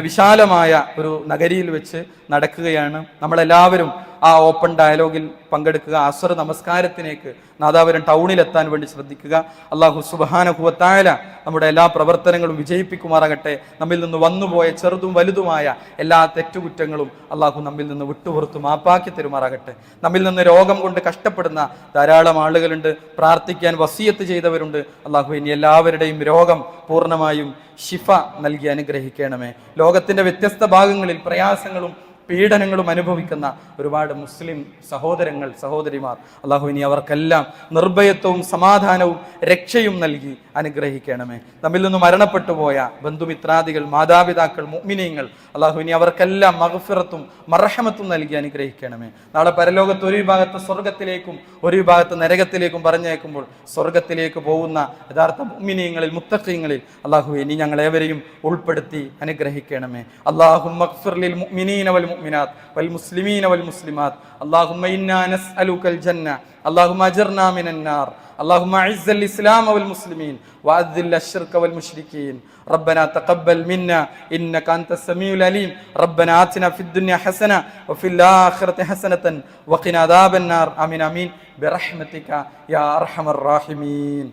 വിശാലമായ ഒരു നഗരിയിൽ വെച്ച് നടക്കുകയാണ്. നമ്മളെല്ലാവരും ആ ഓപ്പൺ ഡയലോഗിൽ പങ്കെടുക്കുക. അസ്ർ നമസ്കാരത്തിലേക്ക് നാദാപുരം ടൗണിലെത്താൻ വേണ്ടി ശ്രദ്ധിക്കുക. അല്ലാഹു സുബ്ഹാനഹു വ തആല നമ്മുടെ എല്ലാ പ്രവർത്തനങ്ങളും വിജയിപ്പിക്കുമാറാകട്ടെ. നമ്മിൽ നിന്ന് വന്നുപോയ ചെറുതും വലുതുമായ എല്ലാ തെറ്റുകുറ്റങ്ങളും അല്ലാഹു നമ്മിൽ നിന്ന് വിട്ടുപുറത്ത് മാപ്പാക്കി തരുമാറാകട്ടെ. നമ്മിൽ നിന്ന് രോഗം കൊണ്ട് കഷ്ടപ്പെടുന്ന ധാരാളം ആളുകളുണ്ട്, പ്രാർത്ഥിക്കാൻ വസിയത്ത് ചെയ്തവരുണ്ട്. അല്ലാഹു ഇനി എല്ലാവരുടെയും രോഗം പൂർണ്ണമായും ശിഫ നൽകി അനുഗ്രഹിക്കണമേ. ലോകത്തിന്റെ വ്യത്യസ്ത ഭാഗങ്ങളിൽ പ്രയാസങ്ങളും പീഡനങ്ങളും അനുഭവിക്കുന്ന ഒരുപാട് മുസ്ലിം സഹോദരങ്ങൾ, സഹോദരിമാർ, അള്ളാഹു ഇനി അവർക്കെല്ലാം നിർഭയത്വവും സമാധാനവും രക്ഷയും നൽകി അനുഗ്രഹിക്കണമേ. നമ്മിൽ നിന്ന് മരണപ്പെട്ടു പോയ ബന്ധുമിത്രാദികൾ, മാതാപിതാക്കൾ, മുഅ്മിനീങ്ങൾ, അള്ളാഹു ഇനി അവർക്കെല്ലാം മഗ്ഫിറത്തും മർഹമത്തും നൽകി അനുഗ്രഹിക്കണമേ. നാളെ പരലോകത്ത് ഒരു വിഭാഗത്ത് സ്വർഗത്തിലേക്കും ഒരു വിഭാഗത്ത് നരകത്തിലേക്കും പറഞ്ഞേക്കുമ്പോൾ സ്വർഗത്തിലേക്ക് പോകുന്ന യഥാർത്ഥ മുഅ്മിനീങ്ങളിൽ, മുത്തഖീങ്ങളിൽ അള്ളാഹു ഇനി ഞങ്ങളേവരെയും ഉൾപ്പെടുത്തി അനുഗ്രഹിക്കണമേ. അല്ലാഹുമ്മ ഗ്ഫിർ ലിൽ മുഅ്മിനീന വൽ മുഅ്മിനാത്ത് വൽ മുസ്ലിമീന വൽ മുസ്ലിമാത്ത്. അല്ലാഹുമ്മ ഇന്നാ നസ്അലുകൽ ജന്ന. അല്ലാഹുമ്മ അജിർനാ മിനൻ നാർ. اللهم اعز الاسلام والمسلمين واذل الشرك والمشركين. ربنا تقبل منا انك انت السميع العليم. ربنا آتنا في الدنيا حسنه وفي الاخره حسنه وقنا عذاب النار. امين امين برحمتك يا ارحم الراحمين.